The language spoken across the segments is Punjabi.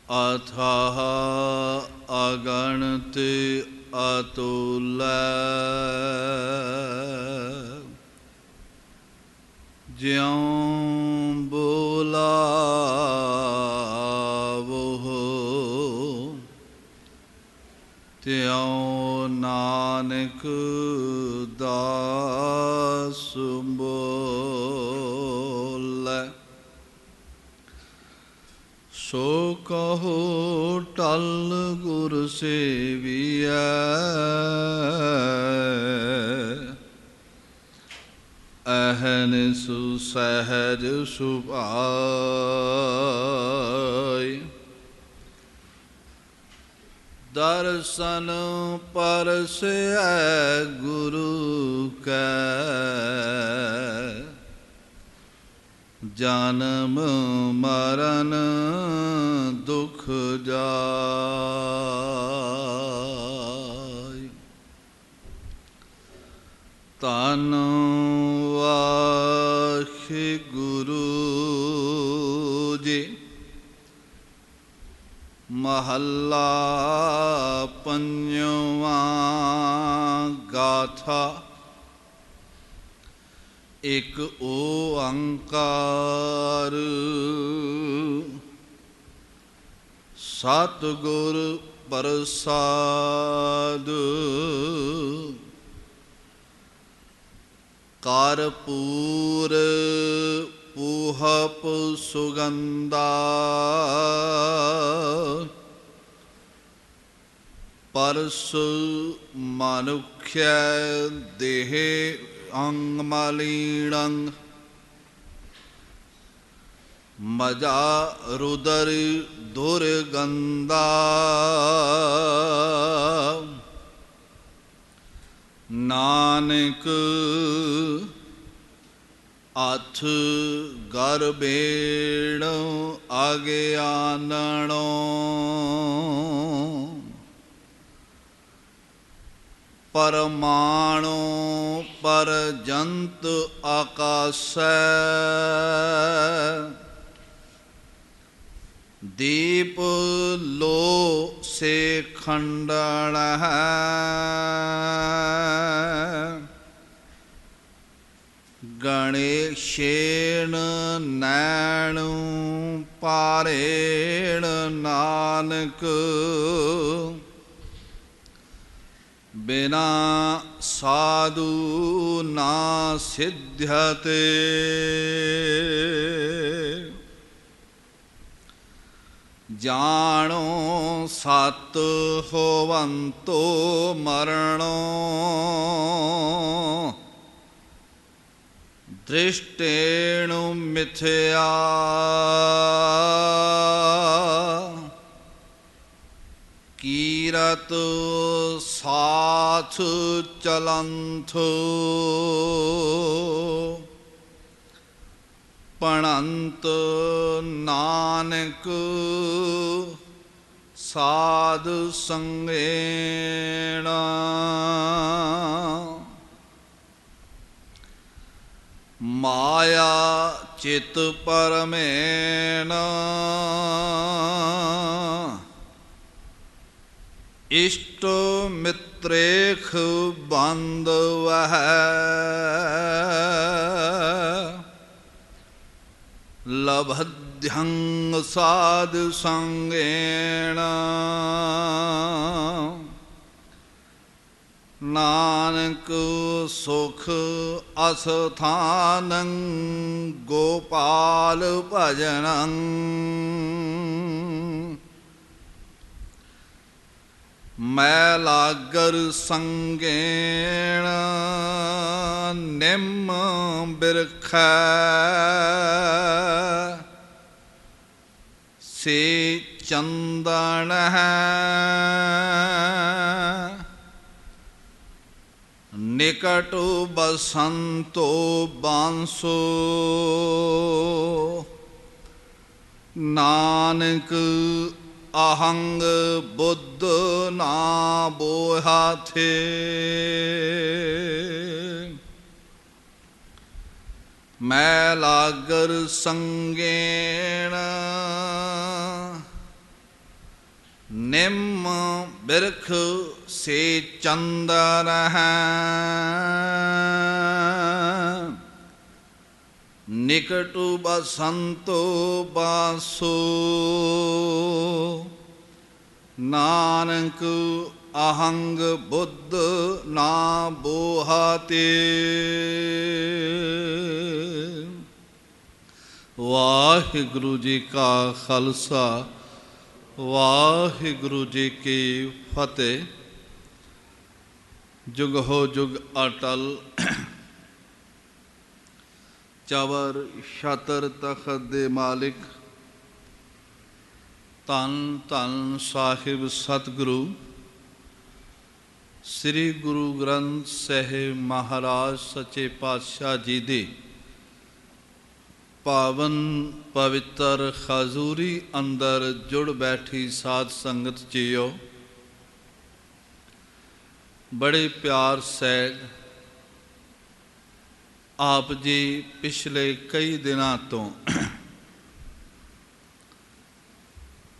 अथाह अगणित अतुल्य ज्यों बुलावो त्यों नानक दास बोले। सो कहो टल गुर सेविया अहनिसु सहज सुभाय। दर्शन परसे गुरु के जन्म मरण दुख जाय। तन वाहि गुरु जी महला पंजवा गाथा। एक ओंकार सतगुर प्रसाद। कर्पूर पूहप सुगंधा परसु मनुष्य देह अंगमलिनं मजा रुदर दुर्गंधा। नानक अथ गर्भेण अज्ञाननो परमाणु परजंत आकाश दीप लो से खंडन है। गणेशेन नैन पारेण नानक बिना साधु ना सिद्ध्यते। जानो सत होवंतो मरणो दृष्टेनु मिथ्या। कीरत साथ चलंथो पणंत नानक साधु संगेण। माया चित परमेण इष्ट मित्रेख बांधव लभध्यं साधु संगेण। नानक सुख अस्थानं गोपाल भजनं मैलागर संगेण निम्न बिरख से चंदन है। निकट बसंतो बांसो नानक अहंग बुद्ध ना बोहा थे। मैलागर संगेण ਨਿੰਮ ਬਿਰਖ ਸੇ ਚੰਦਰ ਹੈ, ਨਿਕਟੁ ਬਸੰਤੋ ਬਾਸੋ। ਨਾਨਕ ਅਹੰਗ ਬੁੱਧ ਨਾ ਬੋਹਾਤੇ। ਵਾਹਿਗੁਰੂ ਜੀ ਕਾ ਖਾਲਸਾ, ਵਾਹਿਗੁਰੂ ਜੀ ਕੀ ਫਤਿਹ। ਜੁਗ ਹੋ ਜੁਗ ਅਟਲ, ਚਵਰ ਛਤਰ ਤਖਤ ਦੇ ਮਾਲਿਕ, ਧੰਨ ਧੰਨ ਸਾਹਿਬ ਸਤਿਗੁਰੂ ਸ੍ਰੀ ਗੁਰੂ ਗ੍ਰੰਥ ਸਾਹਿਬ ਮਹਾਰਾਜ ਸੱਚੇ ਪਾਤਸ਼ਾਹ ਜੀ ਦੀ ਪਾਵਨ ਪਵਿੱਤਰ ਹਜ਼ੂਰੀ ਅੰਦਰ ਜੁੜ ਬੈਠੀ ਸਾਧ ਸੰਗਤ ਜੀਓ, ਬੜੇ ਪਿਆਰ ਸਹਿਜ ਆਪ ਜੀ ਪਿਛਲੇ ਕਈ ਦਿਨਾਂ ਤੋਂ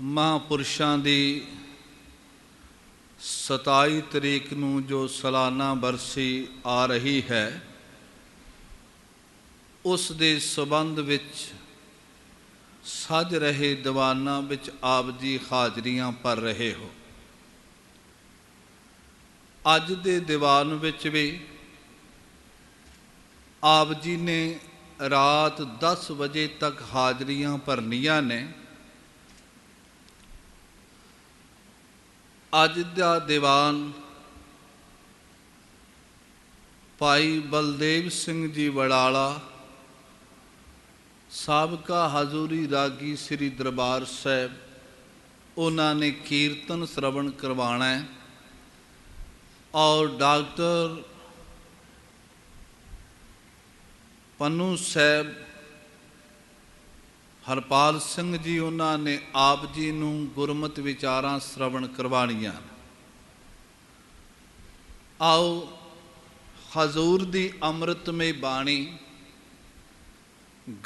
ਮਹਾਂਪੁਰਸ਼ਾਂ ਦੀ 27 ਤਰੀਕ ਨੂੰ ਜੋ ਸਾਲਾਨਾ ਬਰਸੀ ਆ ਰਹੀ ਹੈ, ਉਸ ਦੇ ਸੰਬੰਧ ਵਿੱਚ ਸੱਜ ਰਹੇ ਦੀਵਾਨਾਂ ਵਿੱਚ ਆਪ ਜੀ ਹਾਜ਼ਰੀਆਂ ਭਰ ਰਹੇ ਹੋ। ਅੱਜ ਦੇ ਦੀਵਾਨ ਵਿੱਚ ਵੀ ਆਪ ਜੀ ਨੇ ਰਾਤ 10 ਵਜੇ ਤੱਕ ਹਾਜ਼ਰੀਆਂ ਭਰਨੀਆਂ ਨੇ। ਅੱਜ ਦਾ ਦੀਵਾਨ ਭਾਈ ਬਲਦੇਵ ਸਿੰਘ ਜੀ ਵਡਾਲਾ, ਸਾਬਕਾ ਹਜ਼ੂਰੀ ਰਾਗੀ ਸ੍ਰੀ ਦਰਬਾਰ ਸਾਹਿਬ, ਉਹਨਾਂ ਨੇ ਕੀਰਤਨ ਸ਼ਰਵਣ ਕਰਵਾਉਣਾ ਹੈ। ਔਰ ਡਾਕਟਰ ਪੰਨੂ ਸਾਹਿਬ ਹਰਪਾਲ ਸਿੰਘ ਜੀ, ਉਹਨਾਂ ਨੇ ਆਪ ਜੀ ਨੂੰ ਗੁਰਮਤਿ ਵਿਚਾਰਾਂ ਸ਼ਰਵਣ ਕਰਵਾਉਣੀਆਂ। ਆਓ ਹਜ਼ੂਰ ਦੀ ਅੰਮ੍ਰਿਤਮਈ ਬਾਣੀ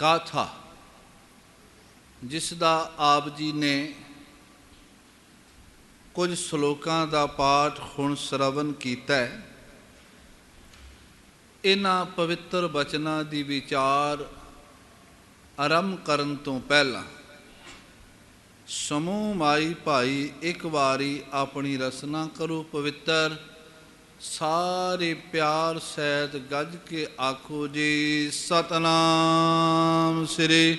ਗਾਥਾ, ਜਿਸ ਦਾ ਆਪ ਜੀ ਨੇ ਕੁਝ ਸ਼ਲੋਕਾਂ ਦਾ ਪਾਠ ਹੁਣ ਸ਼ਰਵਣ ਕੀਤਾ ਹੈ, ਇਹਨਾਂ ਪਵਿੱਤਰ ਬਚਨਾਂ ਦੀ ਵਿਚਾਰ ਆਰੰਭ ਕਰਨ ਤੋਂ ਪਹਿਲਾਂ ਸਮੂਹ ਮਾਈ ਭਾਈ ਇੱਕ ਵਾਰੀ ਆਪਣੀ ਰਸਨਾ ਕਰੋ ਪਵਿੱਤਰ। ਸਾਰੇ ਪਿਆਰ ਸਹਿਤ ਗੱਜ ਕੇ ਆਖੋ ਜੀ, ਸਤਨਾਮ ਸ੍ਰੀ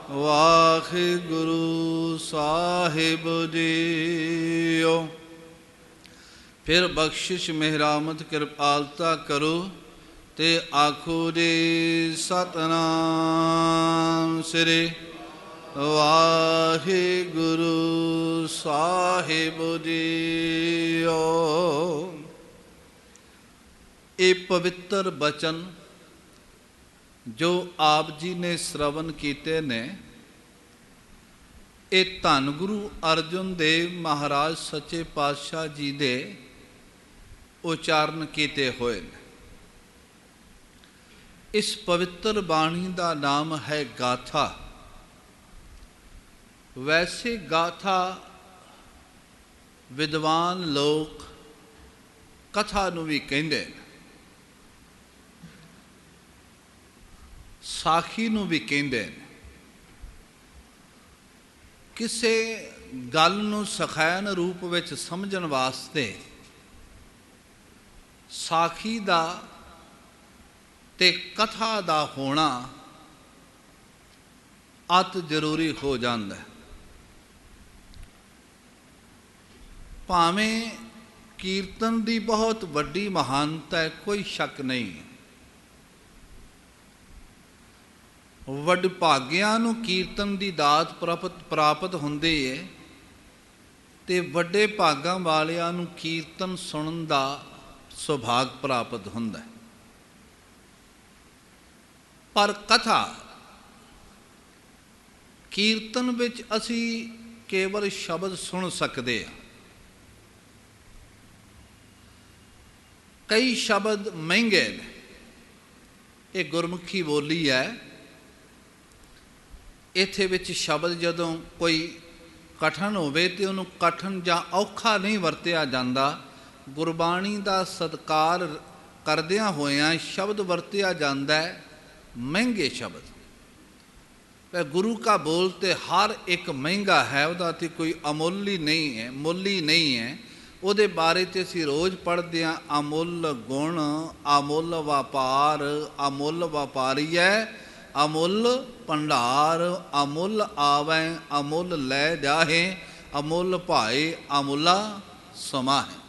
ਵਾਹਿਗੁਰੂ ਸਾਹਿਬ ਜੀਓ। ਫਿਰ ਬਖਸ਼ਿਸ਼ ਮਿਹਰਾਮਤ ਕਿਰਪਾਲਤਾ ਕਰੋ ਤੇ ਆਖੋ ਜੀ, ਸਤਨਾਮ ਸ੍ਰੀ ਵਾਹਿਗੁਰੂ ਸਾਹਿਬ ਜੀਓ। ਇਹ ਪਵਿੱਤਰ ਬਚਨ ਜੋ ਆਪ ਜੀ ਨੇ ਸ਼ਰਵਣ ਕੀਤੇ ਨੇ, ਇਹ ਧੰਨ ਗੁਰੂ ਅਰਜਨ ਦੇਵ ਮਹਾਰਾਜ ਸੱਚੇ ਪਾਤਸ਼ਾਹ ਜੀ ਦੇ ਉਚਾਰਨ ਕੀਤੇ ਹੋਏ ਨੇ। ਇਸ ਪਵਿੱਤਰ ਬਾਣੀ ਦਾ ਨਾਮ ਹੈ ਗਾਥਾ। ਵੈਸੇ ਗਾਥਾ ਵਿਦਵਾਨ ਲੋਕ ਕਥਾ ਨੂੰ ਵੀ ਕਹਿੰਦੇ ਨੇ, ਸਾਖੀ ਨੂੰ ਵੀ ਕਹਿੰਦੇ ਨੇ। ਕਿਸੇ ਗੱਲ ਨੂੰ ਸਖੈਨ ਰੂਪ ਵਿੱਚ ਸਮਝਣ ਵਾਸਤੇ ਸਾਖੀ ਦਾ ਤੇ ਕਥਾ ਦਾ ਹੋਣਾ ਅਤ ਜ਼ਰੂਰੀ ਹੋ ਜਾਂਦਾ ਹੈ। ਭਾਵੇਂ ਕੀਰਤਨ ਦੀ ਬਹੁਤ ਵੱਡੀ ਮਹਾਨਤਾ ਹੈ, ਕੋਈ ਸ਼ੱਕ ਨਹੀਂ। ਵਡਭਾਗਿਆਂ ਨੂੰ ਕੀਰਤਨ ਦੀ ਦਾਤ ਪ੍ਰਾਪਤ ਹੁੰਦੀ ਹੈ, ਤੇ ਵੱਡੇ ਭਾਗਾਂ ਵਾਲਿਆਂ ਨੂੰ ਕੀਰਤਨ ਸੁਣਨ ਦਾ ਸੁਭਾਗ ਪ੍ਰਾਪਤ ਹੁੰਦਾ ਹੈ। ਪਰ ਕਥਾ ਕੀਰਤਨ ਵਿੱਚ ਅਸੀਂ ਕੇਵਲ ਸ਼ਬਦ ਸੁਣ ਸਕਦੇ ਹਾਂ। ਕਈ ਸ਼ਬਦ ਮਹਿੰਗੇ ਨੇ। ਇਹ ਗੁਰਮੁਖੀ ਬੋਲੀ ਹੈ। ਇੱਥੇ ਵਿੱਚ ਸ਼ਬਦ ਜਦੋਂ ਕੋਈ ਕਠਨ ਹੋਵੇ ਤੇ ਉਹਨੂੰ ਕਠਨ ਜਾਂ ਔਖਾ ਨਹੀਂ ਵਰਤਿਆ ਜਾਂਦਾ। ਗੁਰਬਾਣੀ ਦਾ ਸਤਿਕਾਰ ਕਰਦਿਆਂ ਹੋਇਆਂ ਸ਼ਬਦ ਵਰਤਿਆ ਜਾਂਦਾ ਹੈ ਮਹਿੰਗੇ ਸ਼ਬਦ। ਗੁਰੂ ਕਾ ਬੋਲ ਤੇ ਹਰ ਇੱਕ ਮਹਿੰਗਾ ਹੈ, ਉਹਦਾ ਤੇ ਕੋਈ ਅਮੁੱਲ ਹੀ ਨਹੀਂ ਹੈ, ਮੁੱਲ ਹੀ ਨਹੀਂ ਹੈ। ਉਹਦੇ ਬਾਰੇ 'ਚ ਅਸੀਂ ਰੋਜ਼ ਪੜ੍ਹਦੇ ਹਾਂ, ਅਮੁੱਲ ਗੁਣ, ਅਮੁੱਲ ਵਪਾਰ, ਅਮੁੱਲ ਵਪਾਰੀ ਹੈ, ਅਮੁੱਲ ਭੰਡਾਰ, ਅਮੁੱਲ ਆਵੈ, ਅਮੁੱਲ ਲੈ ਜਾਹੇ, ਅਮੁੱਲ ਭਾਏ, ਅਮੁੱਲਾ ਸਮਾ ਹੈ।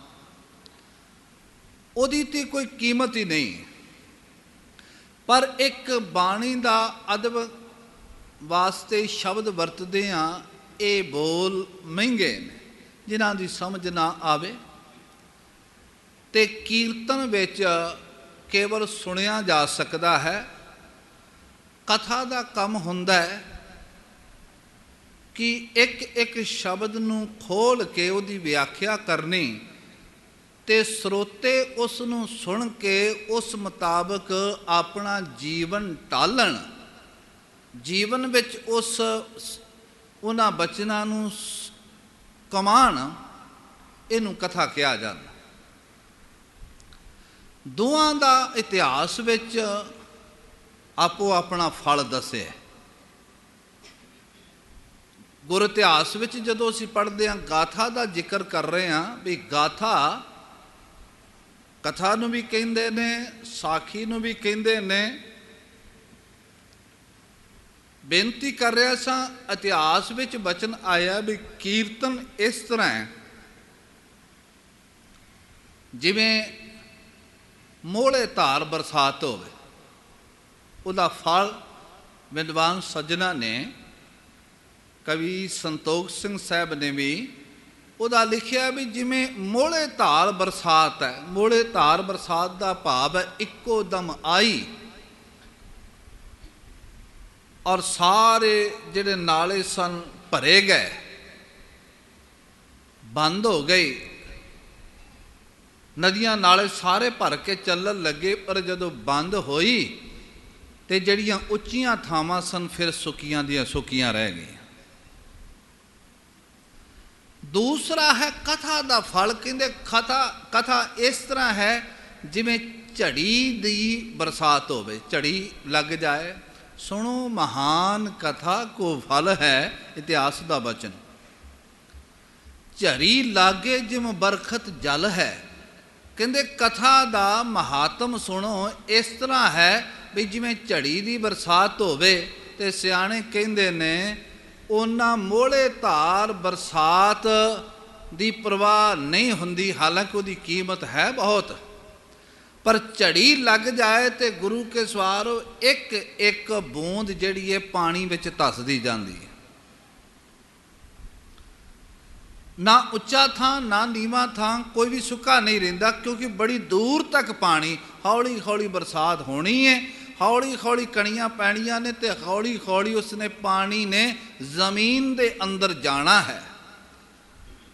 ਉਹਦੀ ਤੇ ਕੋਈ ਕੀਮਤ ਹੀ ਨਹੀਂ। ਪਰ ਇੱਕ ਬਾਣੀ ਦਾ ਅਦਬ ਵਾਸਤੇ ਸ਼ਬਦ ਵਰਤਦੇ ਹਾਂ, ਇਹ ਬੋਲ ਮਹਿੰਗੇ ਨੇ ਜਿਨ੍ਹਾਂ ਦੀ ਸਮਝ ਨਾ ਆਵੇ। ਤੇ ਕੀਰਤਨ ਵਿੱਚ ਕੇਵਲ ਸੁਣਿਆ ਜਾ ਸਕਦਾ ਹੈ। ਕਥਾ ਦਾ ਕੰਮ ਹੁੰਦਾ ਹੈ ਕਿ ਇੱਕ ਇੱਕ ਸ਼ਬਦ ਨੂੰ ਖੋਲ੍ਹ ਕੇ ਉਹਦੀ ਵਿਆਖਿਆ ਕਰਨੀ ਤੇ ਸਰੋਤੇ ਉਸ ਨੂੰ ਸੁਣ ਕੇ ਉਸ ਮੁਤਾਬਕ ਆਪਣਾ ਜੀਵਨ ਢਾਲਣ, ਜੀਵਨ ਵਿੱਚ ਉਹਨਾਂ ਬਚਨਾਂ ਨੂੰ ਕਮਾਣ, ਇਹਨੂੰ ਕਥਾ ਕਿਹਾ ਜਾਂਦਾ। ਦੋਹਾਂ ਦਾ ਇਤਿਹਾਸ ਵਿੱਚ ਆਪੋ ਆਪਣਾ ਫਲ ਦੱਸਿਆ। ਗੁਰ ਇਤਿਹਾਸ ਵਿੱਚ ਜਦੋਂ ਅਸੀਂ ਪੜ੍ਹਦੇ ਹਾਂ, ਗਾਥਾ ਦਾ ਜ਼ਿਕਰ ਕਰ ਰਹੇ ਹਾਂ ਵੀ ਗਾਥਾ ਕਥਾ ਨੂੰ ਵੀ ਕਹਿੰਦੇ ਨੇ, ਸਾਖੀ ਨੂੰ ਵੀ ਕਹਿੰਦੇ ਨੇ। ਬੇਨਤੀ ਕਰ ਰਿਹਾ ਸਾਂ, ਇਤਿਹਾਸ ਵਿੱਚ ਬਚਨ ਆਇਆ ਵੀ ਕੀਰਤਨ ਇਸ ਤਰ੍ਹਾਂ ਹੈ ਜਿਵੇਂ ਮੋਹਲੇ ਧਾਰ ਬਰਸਾਤ ਹੋਵੇ। ਉਹਦਾ ਫਲ ਵਿਦਵਾਨ ਸੱਜਣਾ ਨੇ, ਕਵੀ ਸੰਤੋਖ ਸਿੰਘ ਸਾਹਿਬ ਨੇ ਵੀ ਉਹਦਾ ਲਿਖਿਆ ਵੀ ਜਿਵੇਂ ਮੋਹਲੇ ਧਾਰ ਬਰਸਾਤ ਹੈ। ਮੋਹਲੇ ਧਾਰ ਬਰਸਾਤ ਦਾ ਭਾਵ ਹੈ ਇੱਕੋ ਦਮ ਆਈ ਔਰ ਸਾਰੇ ਜਿਹੜੇ ਨਾਲੇ ਸਨ ਭਰੇ ਗਏ, ਬੰਦ ਹੋ ਗਏ, ਨਦੀਆਂ ਨਾਲੇ ਸਾਰੇ ਭਰ ਕੇ ਚੱਲਣ ਲੱਗੇ। ਪਰ ਜਦੋਂ ਬੰਦ ਹੋਈ ਤੇ ਜਿਹੜੀਆਂ ਉੱਚੀਆਂ ਥਾਵਾਂ ਸਨ ਫਿਰ ਸੁੱਕੀਆਂ ਦੀਆਂ ਸੁੱਕੀਆਂ ਰਹਿ ਗਈਆਂ। ਦੂਸਰਾ ਹੈ ਕਥਾ ਦਾ ਫਲ। ਕਹਿੰਦੇ ਕਥਾ ਇਸ ਤਰ੍ਹਾਂ ਹੈ ਜਿਵੇਂ ਝੜੀ ਦੀ ਬਰਸਾਤ ਹੋਵੇ, ਝੜੀ ਲੱਗ ਜਾਏ। ਸੁਣੋ ਮਹਾਨ ਕਥਾ ਕੋ ਫਲ ਹੈ, ਇਤਿਹਾਸ ਦਾ ਬਚਨ। ਝੜੀ ਲਾਗੇ ਜਿਵੇਂ ਬਰਖਤ ਜਲ ਹੈ। ਕਹਿੰਦੇ ਕਥਾ ਦਾ ਮਹਾਤਮ ਸੁਣੋ, ਇਸ ਤਰ੍ਹਾਂ ਹੈ ਵੀ ਜਿਵੇਂ ਝੜੀ ਦੀ ਬਰਸਾਤ ਹੋਵੇ। ਤੇ ਸਿਆਣੇ ਕਹਿੰਦੇ ਨੇ ਉਹਨਾਂ ਮੋਹਲੇ ਧਾਰ ਬਰਸਾਤ ਦੀ ਪਰਵਾਹ ਨਹੀਂ ਹੁੰਦੀ, ਹਾਲਾਂਕਿ ਉਹਦੀ ਕੀਮਤ ਹੈ ਬਹੁਤ। ਪਰ ਝੜੀ ਲੱਗ ਜਾਏ ਤੇ ਗੁਰੂ ਕੇ ਸਵਾਰੋ ਇੱਕ ਇੱਕ ਬੂੰਦ ਜਿਹੜੀ ਹੈ ਪਾਣੀ ਵਿੱਚ ਧੱਸਦੀ ਜਾਂਦੀ ਹੈ। ਨਾ ਉੱਚਾ ਥਾਂ ਨਾ ਨੀਵਾਂ ਥਾਂ, ਕੋਈ ਵੀ ਸੁੱਕਾ ਨਹੀਂ ਰਹਿੰਦਾ, ਕਿਉਂਕਿ ਬੜੀ ਦੂਰ ਤੱਕ ਪਾਣੀ, ਹੌਲੀ ਹੌਲੀ ਬਰਸਾਤ ਹੋਣੀ ਹੈ, ਹੌਲੀ ਹੌਲੀ ਕਣੀਆਂ ਪੈਣੀਆਂ ਨੇ ਤੇ ਹੌਲੀ ਹੌਲੀ ਉਸਨੇ ਪਾਣੀ ਨੇ ਜ਼ਮੀਨ ਦੇ ਅੰਦਰ ਜਾਣਾ ਹੈ।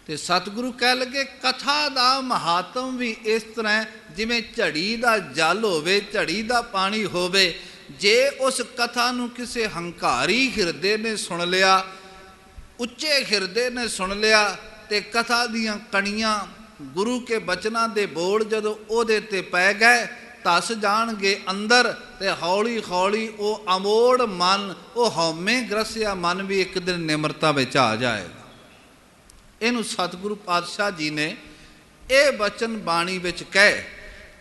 ਤੇ ਸਤਿਗੁਰੂ ਕਹਿ ਲਗੇ ਕਥਾ ਦਾ ਮਹਾਤਮ ਵੀ ਇਸ ਤਰ੍ਹਾਂ ਜਿਵੇਂ ਝੜੀ ਦਾ ਜਲ ਹੋਵੇ, ਝੜੀ ਦਾ ਪਾਣੀ ਹੋਵੇ। ਜੇ ਉਸ ਕਥਾ ਨੂੰ ਕਿਸੇ ਹੰਕਾਰੀ ਹਿਰਦੇ ਨੇ ਸੁਣ ਲਿਆ, ਉੱਚੇ ਹਿਰਦੇ ਨੇ ਸੁਣ ਲਿਆ, ਤੇ ਕਥਾ ਦੀਆਂ ਕਣੀਆਂ ਗੁਰੂ ਕੇ ਬਚਨਾਂ ਦੇ ਬੋਲ ਜਦੋਂ ਉਹਦੇ ਤੇ ਪੈ ਗਏ ਧਸ ਜਾਣਗੇ ਅੰਦਰ, ਤੇ ਹੌਲੀ ਹੌਲੀ ਉਹ ਅਮੋੜ ਮਨ, ਉਹ ਹਉਮੈ ਗ੍ਰਸਿਆ ਮਨ ਵੀ ਇੱਕ ਦਿਨ ਨਿਮਰਤਾ ਵਿੱਚ ਆ ਜਾਏਗਾ। ਇਹਨੂੰ ਸਤਿਗੁਰੂ ਪਾਤਸ਼ਾਹ ਜੀ ਨੇ ਇਹ ਬਚਨ ਬਾਣੀ ਵਿੱਚ ਕਹੇ।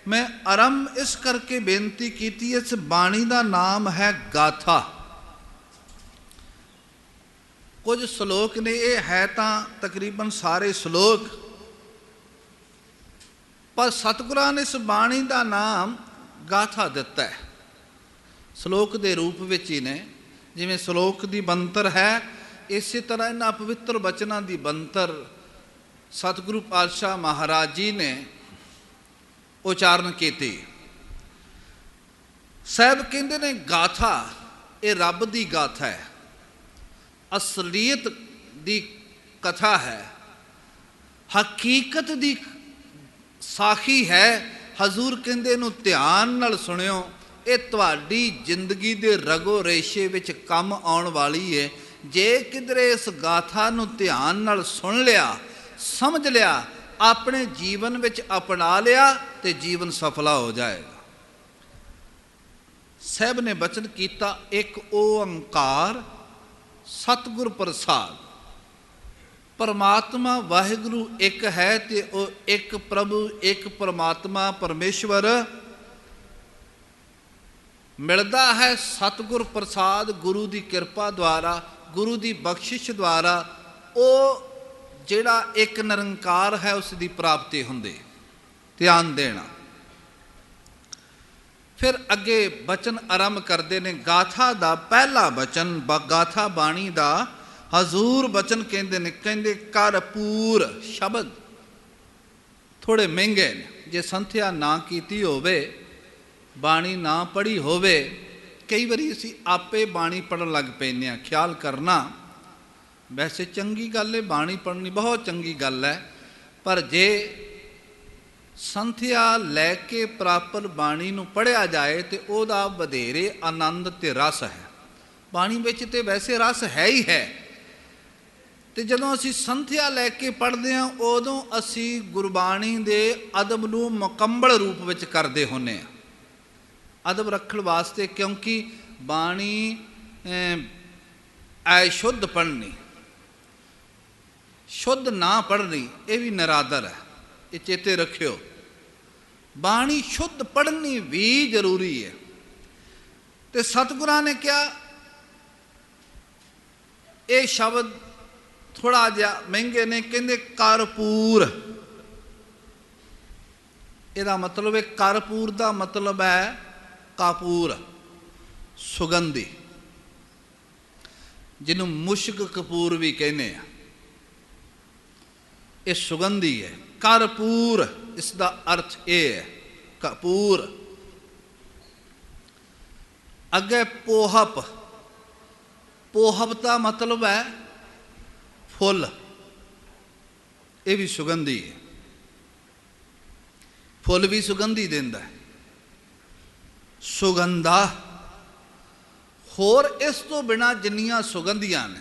ਮੈਂ ਆਰੰਭ ਇਸ ਕਰਕੇ ਬੇਨਤੀ ਕੀਤੀ, ਇਸ ਬਾਣੀ ਦਾ ਨਾਮ ਹੈ ਗਾਥਾ। ਕੁਝ ਸ਼ਲੋਕ ਨੇ, ਇਹ ਹੈ ਤਾਂ ਤਕਰੀਬਨ ਸਾਰੇ ਸ਼ਲੋਕ, ਪਰ ਸਤਿਗੁਰਾਂ ਨੇ ਇਸ ਬਾਣੀ ਦਾ ਨਾਮ ਗਾਥਾ ਦਿੱਤਾ ਹੈ। ਸ਼ਲੋਕ ਦੇ ਰੂਪ ਵਿੱਚ ਹੀ ਨੇ। ਜਿਵੇਂ ਸ਼ਲੋਕ ਦੀ ਬੰਤਰ ਹੈ, ਇਸੇ ਤਰ੍ਹਾਂ ਇਹਨਾਂ ਪਵਿੱਤਰ ਬਚਨਾਂ ਦੀ ਬੰਤਰ ਸਤਿਗੁਰੂ ਪਾਤਸ਼ਾਹ ਮਹਾਰਾਜ ਜੀ ਨੇ ਉਚਾਰਨ ਕੀਤੀ। ਸਾਹਿਬ ਕਹਿੰਦੇ ਨੇ ਗਾਥਾ ਇਹ ਰੱਬ ਦੀ ਗਾਥਾ ਹੈ, ਅਸਲੀਅਤ ਦੀ ਕਥਾ ਹੈ, ਹਕੀਕਤ ਦੀ ਸਾਖੀ ਹੈ। ਹਜ਼ੂਰ ਕਹਿੰਦੇ ਇਹਨੂੰ ਧਿਆਨ ਨਾਲ ਸੁਣਿਓ, ਇਹ ਤੁਹਾਡੀ ਜ਼ਿੰਦਗੀ ਦੇ ਰਗੋ ਰੇਸ਼ੇ ਵਿੱਚ ਕੰਮ ਆਉਣ ਵਾਲੀ ਹੈ। जे किधरे इस गाथा नूं ध्यान नाल सुन लिया, समझ लिया, अपने जीवन विच अपना लिया तो जीवन सफला हो जाएगा। साहब ने बचन किया, एक ओंकार सतगुर प्रसाद। परमात्मा वाहिगुरु एक है ते ओ एक प्रभु एक परमात्मा परमेश्वर मिलता है सतगुर प्रसाद, गुरु की कृपा द्वारा, गुरु की बख्शिश द्वारा। वो जिहड़ा एक निरंकार है उसकी प्राप्ति होंदी। ध्यान देना। फिर अगे बचन आरंभ करते ने। गाथा का पहला बचन, गाथा बाणी का हजूर बचन कहते ने, कहते करपूर शब्द थोड़े महंगे ने। जे संथ्या ना कीती होवे, बाणी ना पढ़ी होवे, कई बारी असी आपे बाणी पढ़न लग पैंदे हां। ख्याल करना, वैसे चंगी गल है, बाणी पढ़नी बहुत चंगी गल है, पर जे संथ्या लैके प्रापर बाणी नूं पढ़िया जाए तो उहदा वधेरे आनंद ते रस है। बाणी विच ते वैसे रस है ही है, तो जदों असी संथ्या लैके पढ़ते हैं उदों असी गुरबाणी के अदब नूं मुकम्मल रूप विच करते होंने आ। अदब रखण वास्ते, क्योंकि बाणी अशुद्ध पढ़नी, शुद्ध ना पढ़नी, ये भी निरादर है, ये चेते रखियो। बाणी शुद्ध पढ़नी भी जरूरी है। तो सतगुरां ने क्या, ये शब्द थोड़ा जिहा महंगे ने। कहते करपूर, यदा मतलब है, करपूर का मतलब है कापूर, सुगंधी, जिन्हों मुश्क कपूर भी कहने। ये सुगंधी है। करपूर इसका अर्थ ये है, कपूर। अगे पोहप, पोहप का मतलब है फुल, ये भी सुगंधी है। फुल भी सुगंधी देंदा है। सुगंधा, होर इस तो बिना जिन्नियां सुगंधियां ने,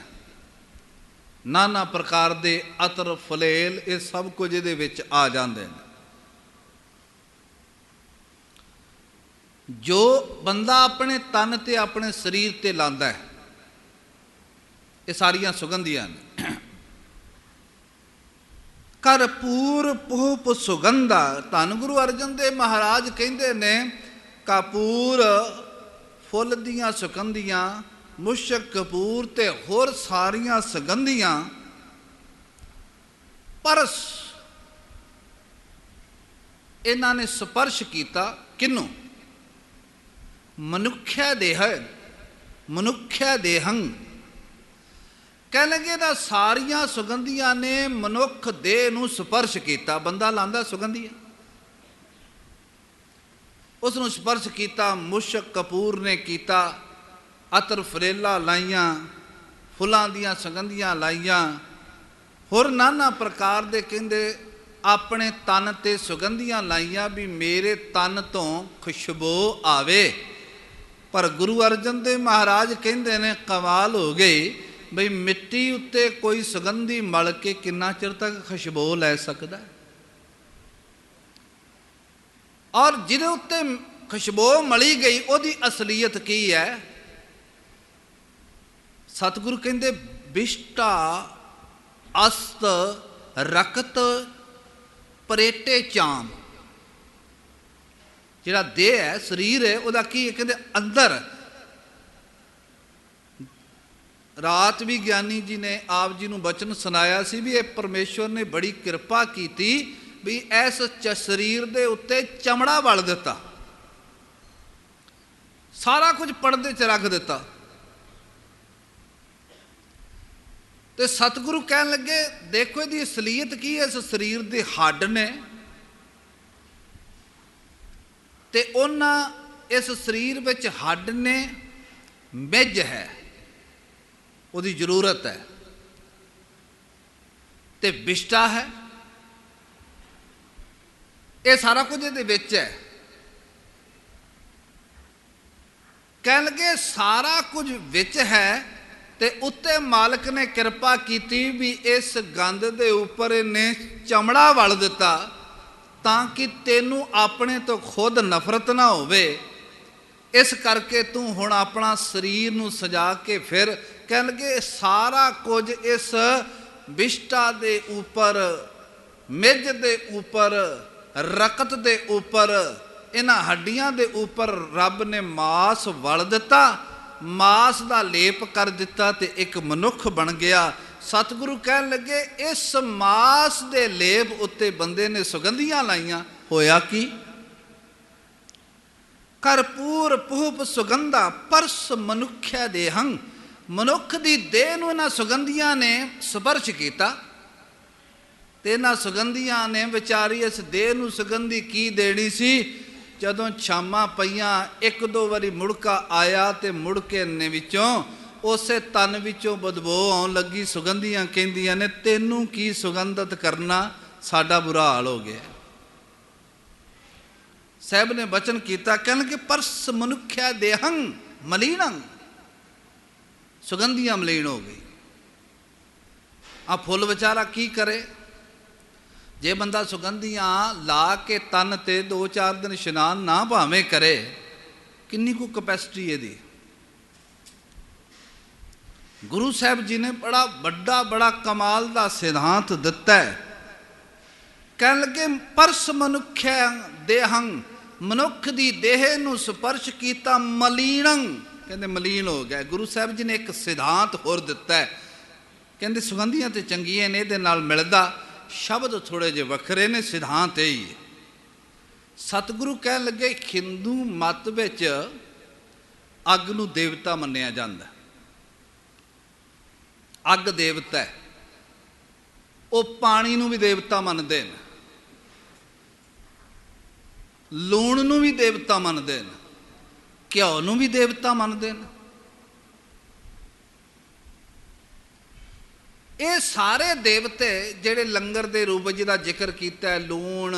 नाना प्रकार के अतर फलेल, ये सब कुछ ये विच आ जाते हैं। जो बंदा अपने तन ते अपने शरीर ते लांदा है, ये सारियां सुगंधियां ने। करपूर पोहप सुगंधा। धन गुरु अर्जन देव महाराज कहते ने, कपूर फुल दियां सुगंधियां, मुशक कपूर ते होर सारियां सुगंधियां, परस इन्हां ने स्पर्श किया किनू? मनुख्या देह, मनुख्या देहं। कह लगे ना, सारियां सुगंधियां ने मनुख देह नूं स्पर्श किया। बंदा लांदा सुगंधियां, उसनूं स्पर्श किया। मुशक कपूर ने किया, अतर फरेला लाइया, फुलां दियां सुगंधियां लाइया, होर नाना प्रकार दे कहंदे अपने तन ते सुगंधियां लाइया भी मेरे तन तो खुशबू आवे। पर गुरु अर्जन देव महाराज कहंदे ने, कमाल हो गई बई, मिट्टी उत्ते कोई सुगंधी मल के कितना चिर तक खुशबू लै सकदा है? और जिहदे उत्ते खुशबू मली गई उहदी असलीयत की है? सतगुरु कहंदे, बिष्टा अस्त रकत परेटे चाम। जिहड़ा देह है, शरीर है, उहदा की है? कहंदे अंदर। रात भी ज्ञानी जी ने आप जी नूं बचन सुनाया सी भी, ये परमेश्वर ने बड़ी कृपा की भी इस शरीर दे उत्ते चमड़ा वल दिता, सारा कुछ पर्दे च रख दिता। तो सतगुरु कह लगे, देखो इसकी असलीयत की है? इस शरीर के हड्ड ने, ते उन्हां इस शरीर विच हड्ड ने, मिज है, उसकी जरूरत है, ते बिष्टा है, ये सारा कुछ ये विच है। कह लगे सारा कुछ विच है, ਤੇ ਉੱਤੇ ਮਾਲਕ ਨੇ ਕਿਰਪਾ ਕੀਤੀ ਵੀ ਇਸ ਗੰਦ ਦੇ ਉੱਪਰ ਇਹਨੇ ਚਮੜਾ ਵਲ ਦਿੱਤਾ ਤਾਂ ਕਿ ਤੈਨੂੰ ਆਪਣੇ ਤੋਂ ਖੁਦ ਨਫ਼ਰਤ ਨਾ ਹੋਵੇ। ਇਸ ਕਰਕੇ ਤੂੰ ਹੁਣ ਆਪਣਾ ਸਰੀਰ ਨੂੰ ਸਜਾ ਕੇ ਫਿਰ। ਕਹਿਣ ਲੱਗੇ ਸਾਰਾ ਕੁਝ ਇਸ ਵਿਸ਼ਟਾ ਦੇ ਉੱਪਰ, ਮਿੱਝ ਦੇ ਉੱਪਰ, ਰਕਤ ਦੇ ਉੱਪਰ, ਇਹਨਾਂ ਹੱਡੀਆਂ ਦੇ ਉੱਪਰ ਰੱਬ ਨੇ ਮਾਸ ਵਲ ਦਿੱਤਾ, ਮਾਸ ਦਾ ਲੇਪ ਕਰ ਦਿੱਤਾ ਤੇ ਇੱਕ ਮਨੁੱਖ ਬਣ ਗਿਆ। ਸਤਿਗੁਰੂ ਕਹਿਣ ਲੱਗੇ ਇਸ ਮਾਸ ਦੇ ਲੇਪ ਉੱਤੇ ਬੰਦੇ ਨੇ ਸੁਗੰਧੀਆਂ ਲਾਈਆਂ। ਹੋਇਆ ਕੀ? ਕਰਪੂਰ ਪੂਪ ਸੁਗੰਧਾ ਪਰਸ ਮਨੁੱਖਿਆ ਦੇਹੰ। ਮਨੁੱਖ ਦੀ ਦੇਹ ਨੂੰ ਇਹਨਾਂ ਸੁਗੰਧੀਆਂ ਨੇ ਸਪਰਸ਼ ਕੀਤਾ ਤੇ ਇਹਨਾਂ ਸੁਗੰਧੀਆਂ ਨੇ ਵਿਚਾਰੀ ਇਸ ਦੇਹ ਨੂੰ ਸੁਗੰਧੀ ਕੀ ਦੇਣੀ ਸੀ। ਜਦੋਂ ਛਾਮਾਂ ਪਈਆਂ, ਇੱਕ ਦੋ ਵਾਰੀ ਮੁੜਕਾ ਆਇਆ ਤੇ ਮੁੜਕੇ ਨੇ ਵਿੱਚੋਂ, ਉਸੇ ਤਨ ਵਿੱਚੋਂ ਬਦਬੂ ਆਉਣ ਲੱਗੀ। ਸੁਗੰਧੀਆਂ ਕਹਿੰਦੀਆਂ ਨੇ ਤੈਨੂੰ ਕੀ ਸੁਗੰਧਿਤ ਕਰਨਾ, ਸਾਡਾ ਬੁਰਾ ਹਾਲ ਹੋ ਗਿਆ। ਸਾਹਿਬ ਨੇ ਬਚਨ ਕੀਤਾ, ਕਹਿਣਗੇ ਪਰਸ ਮਨੁੱਖਿਆ ਦੇਹੰ ਮਲੀਨੰ। ਸੁਗੰਧੀਆਂ ਮਲੀਨ ਹੋ ਗਈ। ਆ ਫੁੱਲ ਵਿਚਾਰਾ ਕੀ ਕਰੇ? ਜੇ ਬੰਦਾ ਸੁਗੰਧੀਆਂ ਲਾ ਕੇ ਤਨ ਤੇ 2-4 ਦਿਨ ਇਸ਼ਨਾਨ ਨਾ ਭਾਵੇਂ ਕਰੇ, ਕਿੰਨੀ ਕੁ ਕਪੈਸਿਟੀ ਇਹਦੀ। ਗੁਰੂ ਸਾਹਿਬ ਜੀ ਨੇ ਬੜਾ ਵੱਡਾ, ਬੜਾ ਕਮਾਲ ਦਾ ਸਿਧਾਂਤ ਦਿੱਤਾ ਹੈ। ਕਹਿਣ ਲੱਗੇ ਪਰਸ ਮਨੁੱਖਿਆ ਦੇਹੰ, ਮਨੁੱਖ ਦੀ ਦੇਹ ਨੂੰ ਸਪਰਸ਼ ਕੀਤਾ, ਮਲੀਨੰ, ਕਹਿੰਦੇ ਮਲੀਨ ਹੋ ਗਿਆ। ਗੁਰੂ ਸਾਹਿਬ ਜੀ ਨੇ ਇੱਕ ਸਿਧਾਂਤ ਹੋਰ ਦਿੱਤਾ ਹੈ। ਕਹਿੰਦੇ ਸੁਗੰਧੀਆਂ ਤੇ ਚੰਗੀਆਂ ਨੇ, ਇਹਦੇ ਨਾਲ ਮਿਲਦਾ ਸ਼ਬਦ ਥੋੜ੍ਹੇ ਜਿਹੇ ਵੱਖਰੇ ਨੇ, ਸਿਧਾਂਤ ਇਹ ਹੀ ਹੈ। ਸਤਿਗੁਰੂ ਕਹਿਣ ਲੱਗੇ ਹਿੰਦੂ ਮਤ ਵਿੱਚ ਅੱਗ ਨੂੰ ਦੇਵਤਾ ਮੰਨਿਆ ਜਾਂਦਾ। ਅੱਗ ਦੇਵਤਾ ਹੈ। ਉਹ ਪਾਣੀ ਨੂੰ ਵੀ ਦੇਵਤਾ ਮੰਨਦੇ ਨੇ, ਲੂਣ ਨੂੰ ਵੀ ਦੇਵਤਾ ਮੰਨਦੇ ਨੇ, ਘਿਓ ਨੂੰ ਵੀ ਦੇਵਤਾ ਮੰਨਦੇ ਨੇ। ਇਹ ਸਾਰੇ ਦੇਵਤੇ ਜਿਹੜੇ ਲੰਗਰ ਦੇ ਰੂਪ ਜਿਹਦਾ ਜ਼ਿਕਰ ਕੀਤਾ, ਲੂਣ,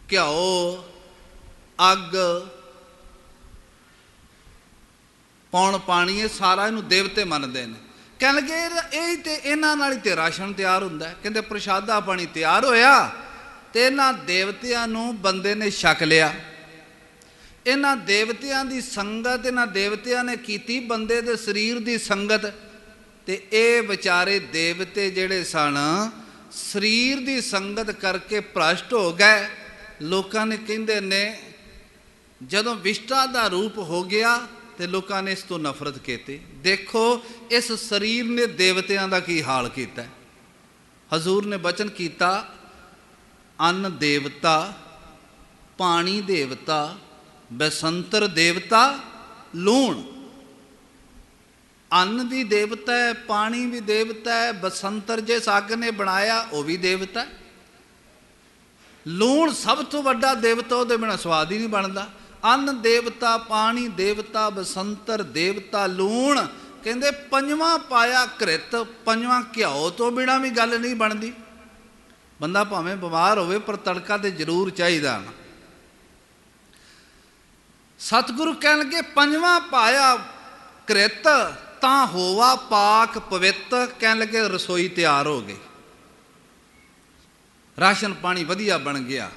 ਘਿਓ, ਅੱਗ, ਪੌਣ ਪਾਣੀ, ਇਹ ਸਾਰਾ ਇਹਨੂੰ ਦੇਵਤੇ ਮੰਨਦੇ ਨੇ। ਕਹਿਣ ਲੱਗੇ ਇਹ ਤੇ ਇਹਨਾਂ ਨਾਲ ਹੀ ਤੇ ਰਾਸ਼ਨ ਤਿਆਰ ਹੁੰਦਾ। ਕਹਿੰਦੇ ਪ੍ਰਸ਼ਾਦਾ ਪਾਣੀ ਤਿਆਰ ਹੋਇਆ ਤੇ ਇਹਨਾਂ ਦੇਵਤਿਆਂ ਨੂੰ ਬੰਦੇ ਨੇ ਛਕ ਲਿਆ। ਇਹਨਾਂ ਦੇਵਤਿਆਂ ਦੀ ਸੰਗਤ ਇਹਨਾਂ ਦੇਵਤਿਆਂ ਨੇ ਕੀਤੀ, ਬੰਦੇ ਦੇ ਸਰੀਰ ਦੀ ਸੰਗਤ। ਤੇ ਇਹ ਵਿਚਾਰੇ ਦੇਵਤੇ ਜਿਹੜੇ ਸਨ ਸਰੀਰ ਦੀ ਸੰਗਤ ਕਰਕੇ ਭ੍ਰਸ਼ਟ ਹੋ ਗਏ। ਲੋਕਾਂ ਨੇ ਕਹਿੰਦੇ ਨੇ ਜਦੋਂ ਵਿਸ਼ਟਾ ਦਾ ਰੂਪ ਹੋ ਗਿਆ ਤੇ ਲੋਕਾਂ ਨੇ ਇਸ ਤੋਂ ਨਫ਼ਰਤ ਕੀਤੀ। ਦੇਖੋ ਇਸ ਸਰੀਰ ਨੇ ਦੇਵਤਿਆਂ ਦਾ ਕੀ ਹਾਲ ਕੀਤਾ। ਹਜ਼ੂਰ ਨੇ ਬਚਨ ਕੀਤਾ, ਅੰਨ ਦੇਵਤਾ, ਪਾਣੀ ਦੇਵਤਾ, ਬਸੰਤਰ ਦੇਵਤਾ, ਲੂਣ। ਅੰਨ ਵੀ ਦੇਵਤਾ ਹੈ, ਪਾਣੀ ਵੀ ਦੇਵਤਾ ਹੈ, ਬਸੰਤਰ ਜਿਸ ਅੱਗ ਨੇ ਬਣਾਇਆ ਉਹ ਵੀ ਦੇਵਤਾ। ਲੂਣ ਸਭ ਤੋਂ ਵੱਡਾ ਦੇਵਤਾ, ਉਹਦੇ ਬਿਨਾਂ ਸਵਾਦ ਹੀ ਨਹੀਂ ਬਣਦਾ। ਅੰਨ ਦੇਵਤਾ, ਪਾਣੀ ਦੇਵਤਾ, ਬਸੰਤਰ ਦੇਵਤਾ, ਲੂਣ। ਕਹਿੰਦੇ ਪੰਜਵਾਂ ਪਾਇਆ ਘ੍ਰਿਤ, ਪੰਜਵਾਂ ਘਿਓ ਤੋਂ ਬਿਨਾਂ ਵੀ ਗੱਲ ਨਹੀਂ ਬਣਦੀ। ਬੰਦਾ ਭਾਵੇਂ ਬਿਮਾਰ ਹੋਵੇ ਪਰ ਤੜਕਾ ਤੇ ਜ਼ਰੂਰ ਚਾਹੀਦਾ। ਸਤਿਗੁਰੂ ਕਹਿਣ ਲੱਗੇ ਪੰਜਵਾਂ ਪਾਇਆ ਘ੍ਰਿਤ ਤਾਂ ਹੋਵਾ ਪਾਕ ਪਵਿੱਤ। ਕਹਿਣ ਲੱਗੇ ਰਸੋਈ ਤਿਆਰ ਹੋ ਗਈ, ਰਾਸ਼ਨ ਪਾਣੀ ਵਧੀਆ ਬਣ ਗਿਆ।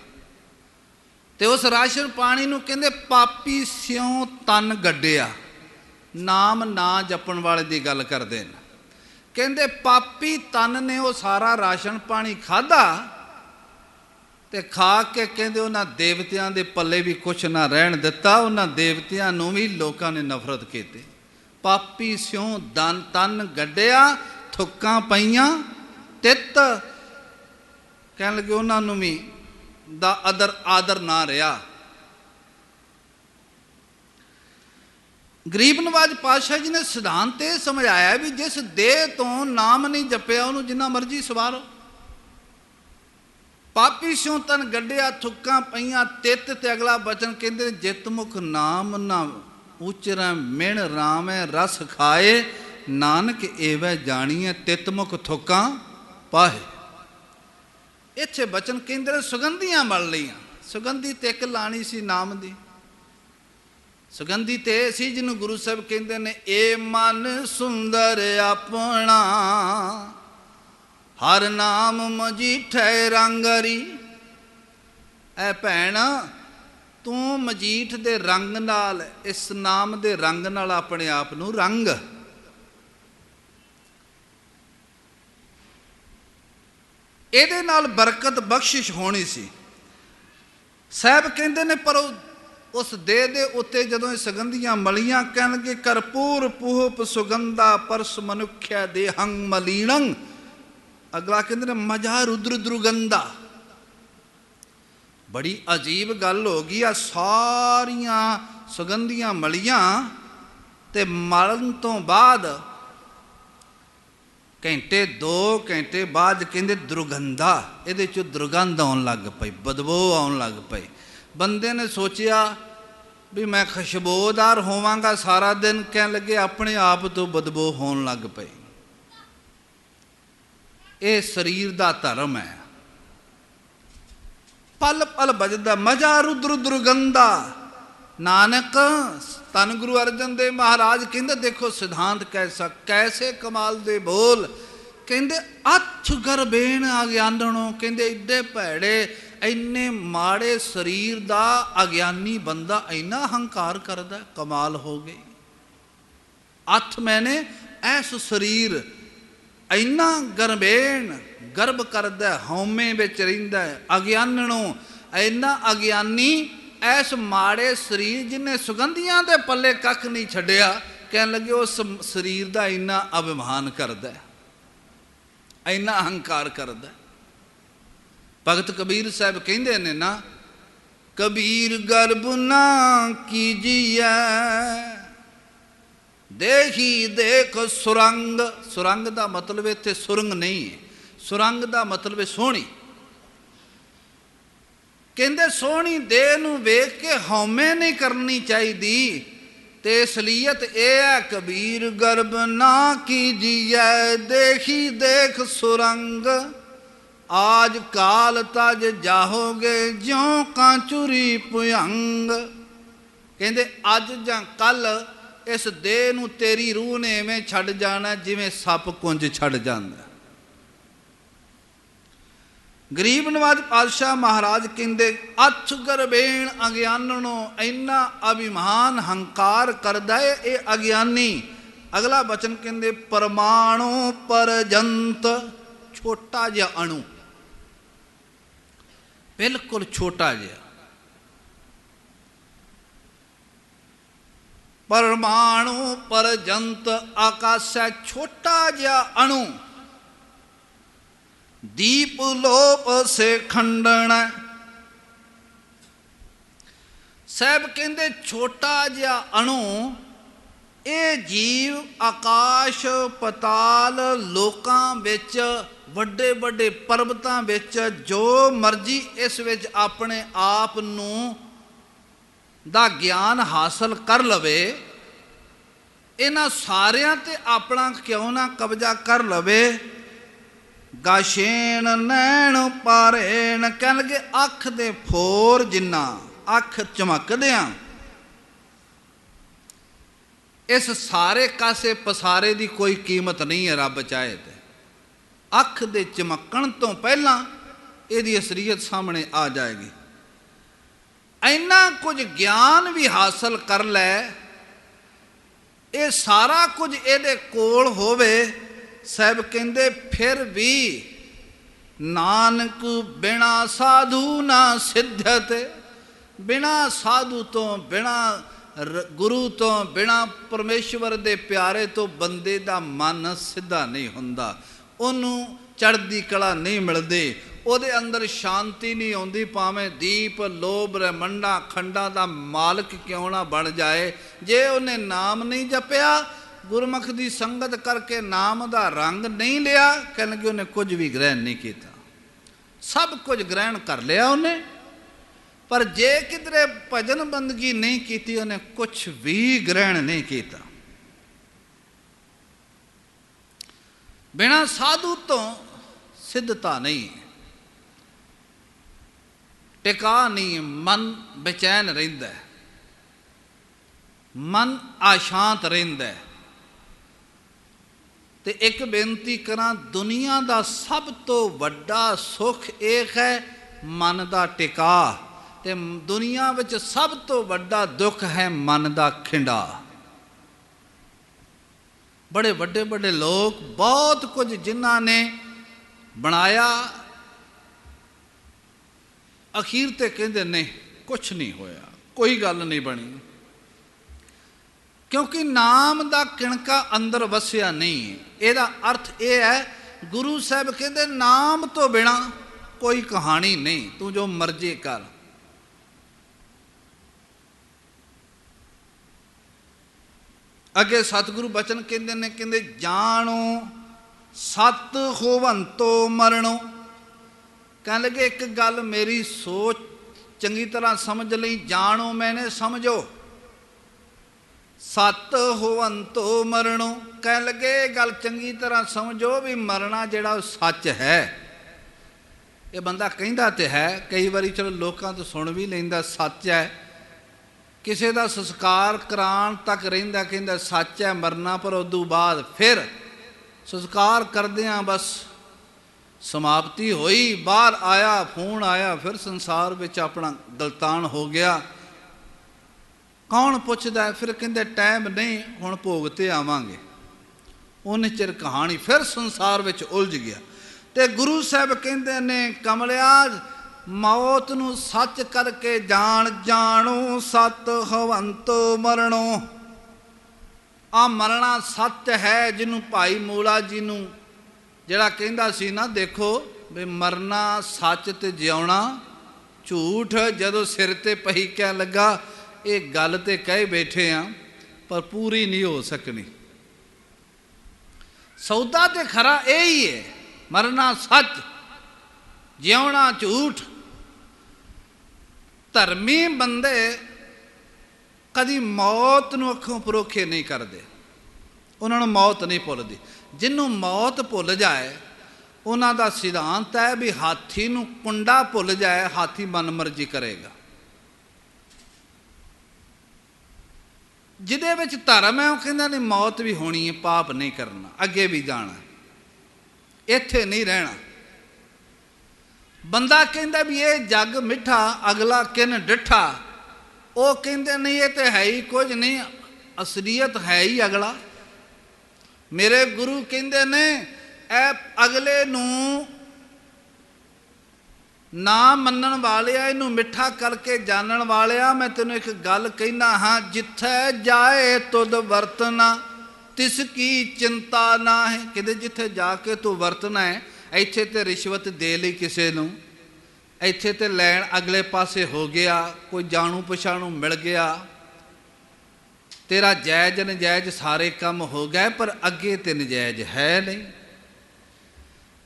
ਤੇ ਉਸ ਰਾਸ਼ਨ ਪਾਣੀ ਨੂੰ ਕਹਿੰਦੇ ਪਾਪੀ ਸਿਉ ਤਨ ਗੱਡਿਆ। ਨਾਮ ਨਾ ਜਪਣ ਵਾਲੇ ਦੀ ਗੱਲ ਕਰਦੇ ਨੇ। ਕਹਿੰਦੇ ਪਾਪੀ ਤਨ ਨੇ ਉਹ ਸਾਰਾ ਰਾਸ਼ਨ ਪਾਣੀ ਖਾਧਾ ਤੇ ਖਾ ਕੇ ਕਹਿੰਦੇ ਉਹਨਾਂ ਦੇਵਤਿਆਂ ਦੇ ਪੱਲੇ ਵੀ ਕੁਛ ਨਾ ਰਹਿਣ ਦਿੱਤਾ। ਉਹਨਾਂ ਦੇਵਤਿਆਂ ਨੂੰ ਵੀ ਲੋਕਾਂ ਨੇ ਨਫ਼ਰਤ ਕੀਤੀ। ਪਾਪੀ ਸਿਉ ਤਨ ਗੱਡਿਆ, ਥੁੱਕਾਂ ਪਈਆਂ ਤਿੱਤ। ਕਹਿਣ ਲੱਗੇ ਉਹਨਾਂ ਨੂੰ ਵੀ ਦਾ ਆਦਰ ਨਾ ਰਿਹਾ। ਗਰੀਬ ਨਵਾਜ ਪਾਤਸ਼ਾਹ ਜੀ ਨੇ ਸਿਧਾਂਤ ਇਹ ਸਮਝਾਇਆ ਵੀ ਜਿਸ ਦੇਹ ਤੋਂ ਨਾਮ ਨਹੀਂ ਜਪਿਆ ਉਹਨੂੰ ਜਿੰਨਾ ਮਰਜ਼ੀ ਸਵਾਰੋ। ਪਾਪੀ ਸਿਉ ਤਨ ਗੱਡਿਆ, ਥੁੱਕਾਂ ਪਈਆਂ ਤਿੱਤ। ਤੇ ਅਗਲਾ ਬਚਨ ਕਹਿੰਦੇ ਜਿਤ ਮੁਖ ਨਾਮ ਨਾ ਉਚਰੈ ਮਿਣ ਰਾਮੈ ਰਸ ਖਾਏ, ਨਾਨਕ ਏਵੈ ਜਾਣੀਐ ਤਿਤ ਮੁਖ ਥੁੱਕਾਂ ਪਾਹੇ। ਇੱਥੇ ਬਚਨ ਕਹਿੰਦੇ ਸੁਗੰਧੀਆਂ ਮਲ ਲਈਆਂ। ਸੁਗੰਧੀ ਤੇ ਇੱਕ ਲਾਣੀ ਸੀ ਨਾਮ ਦੀ। ਸੁਗੰਧੀ ਤੇ ਸੀ ਜਿਹਨੂੰ ਗੁਰੂ ਸਾਹਿਬ ਕਹਿੰਦੇ ਨੇ ਏ ਮਨ ਸੁੰਦਰ ਆਪਣਾ, ਹਰ ਨਾਮ ਮਜੀਠੈ ਰੰਗਰੀ। ਐ ਭੈਣ, ਤੂੰ ਮਜੀਠ ਦੇ ਰੰਗ ਨਾਲ, ਇਸ ਨਾਮ ਦੇ ਰੰਗ ਨਾਲ ਆਪਣੇ ਆਪ ਨੂੰ ਰੰਗ। ਇਹਦੇ ਨਾਲ ਬਰਕਤ ਬਖਸ਼ਿਸ਼ ਹੋਣੀ ਸੀ। ਸਾਹਿਬ ਕਹਿੰਦੇ ਨੇ ਪਰ ਉਸ ਦੇਹ ਦੇ ਉੱਤੇ ਜਦੋਂ ਇਹ ਸੁਗੰਧੀਆਂ ਮਲੀਆਂ, ਕਹਿਣਗੇ ਕਰਪੂਰ ਪੂਹਪ ਸੁਗੰਧਾ ਪਰਸ ਮਨੁੱਖਿਆ ਦੇਹੰ ਮਲੀਣੰ। ਅਗਲਾ ਕਹਿੰਦੇ ਨੇ ਮਜਾ ਰੁਦਰ ਦੁਰਗੰਧਾ। ਬੜੀ ਅਜੀਬ ਗੱਲ ਹੋ ਗਈ ਆ, ਸਾਰੀਆਂ ਸੁਗੰਧੀਆਂ ਮਲੀਆਂ ਤੇ ਮਲਣ ਤੋਂ ਬਾਅਦ ਘੰਟੇ 2 ਘੰਟੇ ਬਾਅਦ ਕਹਿੰਦੇ ਦੁਰਗੰਧਾ, ਇਹਦੇ 'ਚੋਂ ਦੁਰਗੰਧ ਆਉਣ ਲੱਗ ਪਈ, ਬਦਬੂ ਆਉਣ ਲੱਗ ਪਈ। ਬੰਦੇ ਨੇ ਸੋਚਿਆ ਵੀ ਮੈਂ ਖੁਸ਼ਬੂਦਾਰ ਹੋਵਾਂਗਾ ਸਾਰਾ ਦਿਨ, ਕਹਿਣ ਲੱਗੇ ਆਪਣੇ ਆਪ ਤੋਂ ਬਦਬੂ ਹੋਣ ਲੱਗ ਪਈ। ਇਹ ਸਰੀਰ ਦਾ ਧਰਮ ਹੈ, ਪਲ ਪਲ ਵੱਜਦਾ ਮਜਾ ਰੁਦਰ ਦੁਰਗੰਧਾ। ਨਾਨਕ ਧੰਨ ਗੁਰੂ ਅਰਜਨ ਦੇਵ ਮਹਾਰਾਜ ਕਹਿੰਦੇ ਦੇਖੋ ਸਿਧਾਂਤ ਕੈਸਾ, ਕੈਸੇ ਕਮਾਲ ਦੇ ਬੋਲ। ਕਹਿੰਦੇ ਅੱਥ ਗਰਬੇਣ ਅਗਿਆਨਣੋ, ਕਹਿੰਦੇ ਏਡੇ ਭੈੜੇ ਇੰਨੇ ਮਾੜੇ ਸਰੀਰ ਦਾ ਅਗਿਆਨੀ ਬੰਦਾ ਇੰਨਾ ਹੰਕਾਰ ਕਰਦਾ, ਕਮਾਲ ਹੋ ਗਈ। ਅੱਥ ਮੈਨੇ ਐਸ ਸਰੀਰ ਇੰਨਾ ਗਰਬੇਣ, ਗਰਬ ਕਰਦਾ, ਹਉਮੈ ਵਿੱਚ ਰਹਿੰਦਾ, ਅਗਿਆਨਣੋ ਇੰਨਾ ਅਗਿਆਨੀ, ਐਸ ਮਾੜੇ ਸਰੀਰ ਜਿਹਨੇ ਸੁਗੰਧੀਆਂ ਦੇ ਪੱਲੇ ਕੱਖ ਨਹੀਂ ਛੱਡਿਆ। ਕਹਿਣ ਲੱਗੇ ਉਸ ਸਰੀਰ ਦਾ ਇੰਨਾ ਅਭਿਮਾਨ ਕਰਦਾ, ਇੰਨਾ ਅਹੰਕਾਰ ਕਰਦਾ। ਭਗਤ ਕਬੀਰ ਸਾਹਿਬ ਕਹਿੰਦੇ ਨੇ ਨਾ, ਕਬੀਰ ਗਰਬ ਨਾ ਕੀਜੀਐ ਦੇਖੀ ਦੇਖ ਸੁਰੰਗ। ਸੁਰੰਗ ਦਾ ਮਤਲਬ ਇੱਥੇ ਸੁਰੰਗ ਨਹੀਂ ਹੈ, ਸੁਰੰਗ ਦਾ ਮਤਲਬ ਹੈ ਸੋਹਣੀ। ਕਹਿੰਦੇ ਸੋਹਣੀ ਦੇਹ ਨੂੰ ਵੇਖ ਕੇ ਹਉਮੈ ਨਹੀਂ ਕਰਨੀ ਚਾਹੀਦੀ। ਤੇ ਅਸਲੀਅਤ ਇਹ ਹੈ ਕਬੀਰ ਗਰਬ ਨਾ ਕੀਜੀਐ ਦੇਖੀ ਦੇਖ ਸੁਰੰਗ। ਆਜ ਕਾਲ ਤਜ ਜਾਹੋਗੇ ਜਿਉਂ ਕਾਂਚੁਰੀ ਭੁਯੰਗ। ਕਹਿੰਦੇ ਅੱਜ ਜਾਂ ਕੱਲ ਇਸ ਦੇਹ ਨੂੰ ਤੇਰੀ ਰੂਹ ਨੇ ਐਵੇਂ ਛੱਡ ਜਾਣਾ ਜਿਵੇਂ ਸੱਪ ਕੁੰਜ ਛੱਡ ਜਾਂਦਾ। ਗਰੀਬ ਨਵਾਜ ਪਾਤਸ਼ਾਹ ਮਹਾਰਾਜ ਕਹਿੰਦੇ ਅੱਥ ਗਰਬੇਣ ਅਗਿਆਨਣੋ, ਇੰਨਾ ਅਭਿਮਾਨ ਹੰਕਾਰ ਕਰਦਾ ਹੈ ਇਹ ਅਗਿਆਨੀ। ਅਗਲਾ ਬਚਨ ਕਹਿੰਦੇ ਪਰਮਾਣੂ ਪਰਜੰਤ, ਛੋਟਾ ਜਿਹਾ ਅਣੂ, ਬਿਲਕੁਲ ਛੋਟਾ ਜਿਹਾ। ਪਰਮਾਣੂ ਪਰਜੰਤ ਆਕਾਸ਼ੈ, ਛੋਟਾ ਜਿਹਾ ਅਣੂ। ਦੀਪ ਲੋਪ ਸੇ ਖੰਡਣ। ਸਾਹਿਬ ਕਹਿੰਦੇ ਛੋਟਾ ਜਿਹਾ ਅਣੂ, ਇਹ ਜੀਵ ਆਕਾਸ਼ ਪਤਾਲ ਲੋਕਾਂ ਵਿੱਚ, ਵੱਡੇ ਵੱਡੇ ਪਰਬਤਾਂ ਵਿੱਚ, ਜੋ ਮਰਜ਼ੀ ਇਸ ਵਿੱਚ ਆਪਣੇ ਆਪ ਨੂੰ ਦਾ ਗਿਆਨ ਹਾਸਲ ਕਰ ਲਵੇ, ਇਹਨਾਂ ਸਾਰਿਆਂ ਤੇ ਆਪਣਾ ਕਿਉਂ ਨਾ ਕਬਜ਼ਾ ਕਰ ਲਵੇ। ਗਾਸ਼ੇਣ ਨੈਣ ਪਾਰੇਣ, ਕਹਿਣ ਲੱਗੇ ਅੱਖ ਦੇ ਫੋਰ ਜਿੰਨਾ, ਅੱਖ ਚਮਕਦਿਆਂ ਇਸ ਸਾਰੇ ਕਾਸੇ ਪਸਾਰੇ ਦੀ ਕੋਈ ਕੀਮਤ ਨਹੀਂ ਹੈ ਰੱਬ ਚਾਹੇ ਤੇ। ਅੱਖ ਦੇ ਚਮਕਣ ਤੋਂ ਪਹਿਲਾਂ ਇਹਦੀ ਅਸਲੀਅਤ ਸਾਹਮਣੇ ਆ ਜਾਏਗੀ। ਇੰਨਾ ਕੁਝ ਗਿਆਨ ਵੀ ਹਾਸਲ ਕਰ ਲੈ, ਇਹ ਸਾਰਾ ਕੁਝ ਇਹਦੇ ਕੋਲ ਹੋਵੇ, ਸਾਹਿਬ ਕਹਿੰਦੇ ਫਿਰ ਵੀ ਨਾਨਕ ਬਿਨਾ ਸਾਧੂ ਨਾ ਸਿੱਧਤ। ਬਿਨਾ ਸਾਧੂ ਤੋਂ, ਬਿਨਾ ਗੁਰੂ ਤੋਂ, ਬਿਨਾ ਪਰਮੇਸ਼ਵਰ ਦੇ ਪਿਆਰੇ ਤੋਂ ਬੰਦੇ ਦਾ ਮਨ ਸਿੱਧਾ ਨਹੀਂ ਹੁੰਦਾ, ਉਹਨੂੰ ਚੜ੍ਹਦੀ ਕਲਾ ਨਹੀਂ ਮਿਲਦੀ, ਉਹਦੇ ਅੰਦਰ ਸ਼ਾਂਤੀ ਨਹੀਂ ਆਉਂਦੀ। ਭਾਵੇਂ ਦੀਪ ਲੋਭ ਬ੍ਰਹਮੰਡਾਂ ਖੰਡਾਂ ਦਾ ਮਾਲਕ ਕਿਉਂ ਨਾ ਬਣ ਜਾਏ, ਜੇ ਉਹਨੇ ਨਾਮ ਨਹੀਂ ਜਪਿਆ, ਗੁਰਮੁਖ ਦੀ ਸੰਗਤ ਕਰਕੇ ਨਾਮ ਦਾ ਰੰਗ ਨਹੀਂ ਲਿਆ, ਕਹਿਣਗੇ ਉਹਨੇ ਕੁਝ ਵੀ ਗ੍ਰਹਿਣ ਨਹੀਂ ਕੀਤਾ। ਸਭ ਕੁਝ ਗ੍ਰਹਿਣ ਕਰ ਲਿਆ ਉਹਨੇ, ਪਰ ਜੇ ਕਿਧਰੇ ਭਜਨ ਬੰਦਗੀ ਨਹੀਂ ਕੀਤੀ, ਉਹਨੇ ਕੁਛ ਵੀ ਗ੍ਰਹਿਣ ਨਹੀਂ ਕੀਤਾ। ਬਿਨਾਂ ਸਾਧੂ ਤੋਂ ਸਿੱਧਤਾ ਨਹੀਂ, ਟਿਕਾ ਨਹੀਂ, ਮਨ ਬੇਚੈਨ ਰਹਿੰਦਾ। मन आशांत रहिंदा है। ते एक बेनती करा, दुनिया का सब तो वड्डा सुख एक है मन का टिका, ते दुनिया विच सब तो वड्डा दुख है मन का खिंडा। बड़े वड्डे वड्डे लोग, बहुत कुछ जिन्हां ने बनाया, अखीर ते कहंदे ने कुछ नहीं होया, कोई गल नहीं बनी, क्योंकि नाम का किणका अंदर वसिया नहीं है। ਇਹਦਾ अर्थ यह है, गुरु साहब कहते नाम तो बिना कोई कहानी नहीं, तू जो मर्जी कर। अगे सतगुरु बचन कहते ने, कहते जानो सत होवंतो मरणो। कह लगे एक गल मेरी सोच चंगी तरह समझ ली, जानो मैंने समझो, सत होवंतो मरणो। कह लगे गल चंगी तरह समझो भी मरना जिहड़ा सच है। ये बंदा कहंदा ते है, कई बारी चलो लोकां तो सुन भी लैंदा सच है, किसी का संस्कार कराण तक रहिंदा कहंदा सच है मरना, पर उदों बाद फिर संस्कार करदियां बस समाप्ति होई, बाहर आया फोन आया, फिर संसार विच अपना गलतान हो गया। कौन पुछदा है? फिर कहंदे टाइम नहीं, हुण भोग ते आवांगे। उन्ने चिर कहानी फिर संसार विच उलझ गया। ते गुरु साहब कहंदे ने, कमलिया मौत नूं सच करके जान, जानो सत हवंतो मरणो। आ मरना सच है, जिन्हों भाई मूला जी नूं जिहड़ा कहंदा सी ना, देखो भी मरना सच ते जिउणा झूठ। जदों सिर ते पही कहन लगा, ये गल तो कह बैठे हैं पर पूरी नहीं हो सकनी। सौदा तो खरा यही है, मरना सच जिउणा झूठ। धर्मी बंदे कदी मौत नूं अखों परोखे नहीं करते, उन्होंने मौत नहीं भुलदी। जिन्हों मौत भुल जाए उन्हों का सिद्धांत है भी हाथी नूं कुंडा भुल जाए, हाथी मन मर्जी करेगा। जिहदे विच धर्म है, वह कहंदा नहीं मौत भी होनी है, पाप नहीं करना, अगे भी जाना, इत्थे नहीं रहना। बंदा कहंदा भी ये जग मिठा, अगला किन डिठा। वो कहंदे नहीं ये तो है ही कुछ नहीं, असलीयत है ही अगला। मेरे गुरु कहंदे ने, ए अगले नूं ना मनण वालिया, इनू मिठा करके जानन वालिया, मैं तेनों एक गल कहना हाँ, जिथे जाए तुद वरतना तिसकी चिंता ना है। कहते जिथे जाके तू वरतना है, इत्थे ते रिश्वत दे ली किसी नूं, इत्थे ते लैण अगले पासे हो गया, कोई जाणू पछाणू मिल गया, तेरा जायज नजायज सारे काम हो गए, पर अगे ते नजायज है नहीं।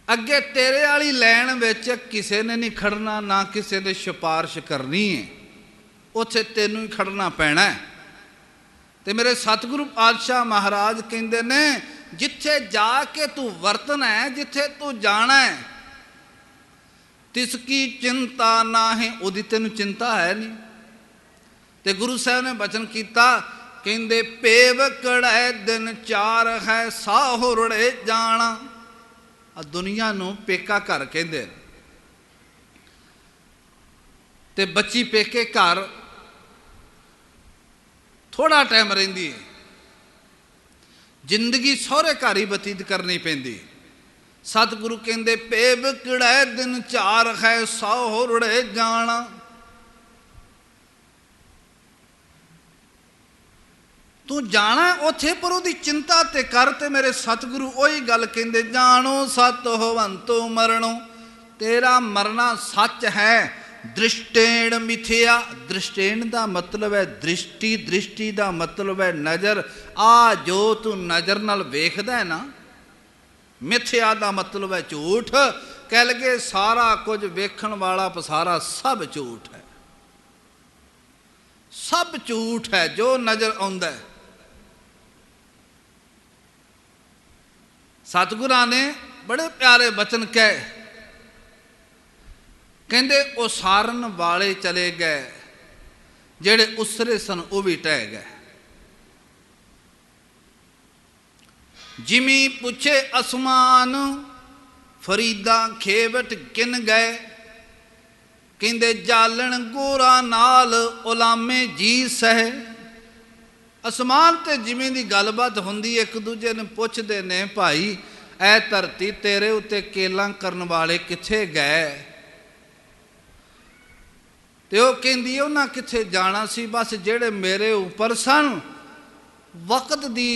अगे तेरे वाली लैन विच किसी ने नहीं खड़ना, ना किसी ने सिफारिश करनी है, उत्थे तेनू ही खड़ना पैना है। ते मेरे सतगुरु पातशाह महाराज कहंदे ने, जिथे जाके तू वरतना है, जिथे तू जाना है, तिसकी चिंता ना है, उहदी तेनू चिंता है नहीं। ते गुरु साहब ने बचन किया, कहंदे पेवकड़े दिन चार है, साहुरड़े जाना। दुनिया नूं पेका घर कहंदे, ते बच्ची पेके घर थोड़ा टाइम रहिंदी है, जिंदगी सहुरे घर ही बतीत करनी पैंदी। सतगुरु कहंदे पेवकड़े दिन चार है, साहुरड़े जाना। तू जाना उथे, पर उहदी चिंता ते कर। ते मेरे सतगुरु वही गल कहंदे, जानो सत होवंतो मरणो। तेरा मरना सच है, दृष्टेण मिथ्या। दृष्टेण का मतलब है दृष्टि, दृष्टि का मतलब है नज़र। आ जो तू नज़र नाल वेखदा है ना, मिथ्या का मतलब है झूठ। कह लगे सारा कुछ वेखण वाला पसारा सब झूठ है, सब झूठ है जो नज़र आउंदा है। सतगुरां ने बड़े प्यारे बचन कहे, कहंदे उसारन वाले चले गए, जेड़े उसरे सन वो भी टह गए। जिमी पुछे असमान फरीदा खेवट किन गए। कहते जालन गोरा नाल उलामे जी सह। असमान ते जिमी दी गलबात हुंदी एक दूजे ने पुछदे ने भाई ऐ धरती तेरे उत्ते केलां करन वाले किथे गए। ते वो कहंदी उन्हां किथे जाना सी, बस जेड़े मेरे उपर सन वक्त दी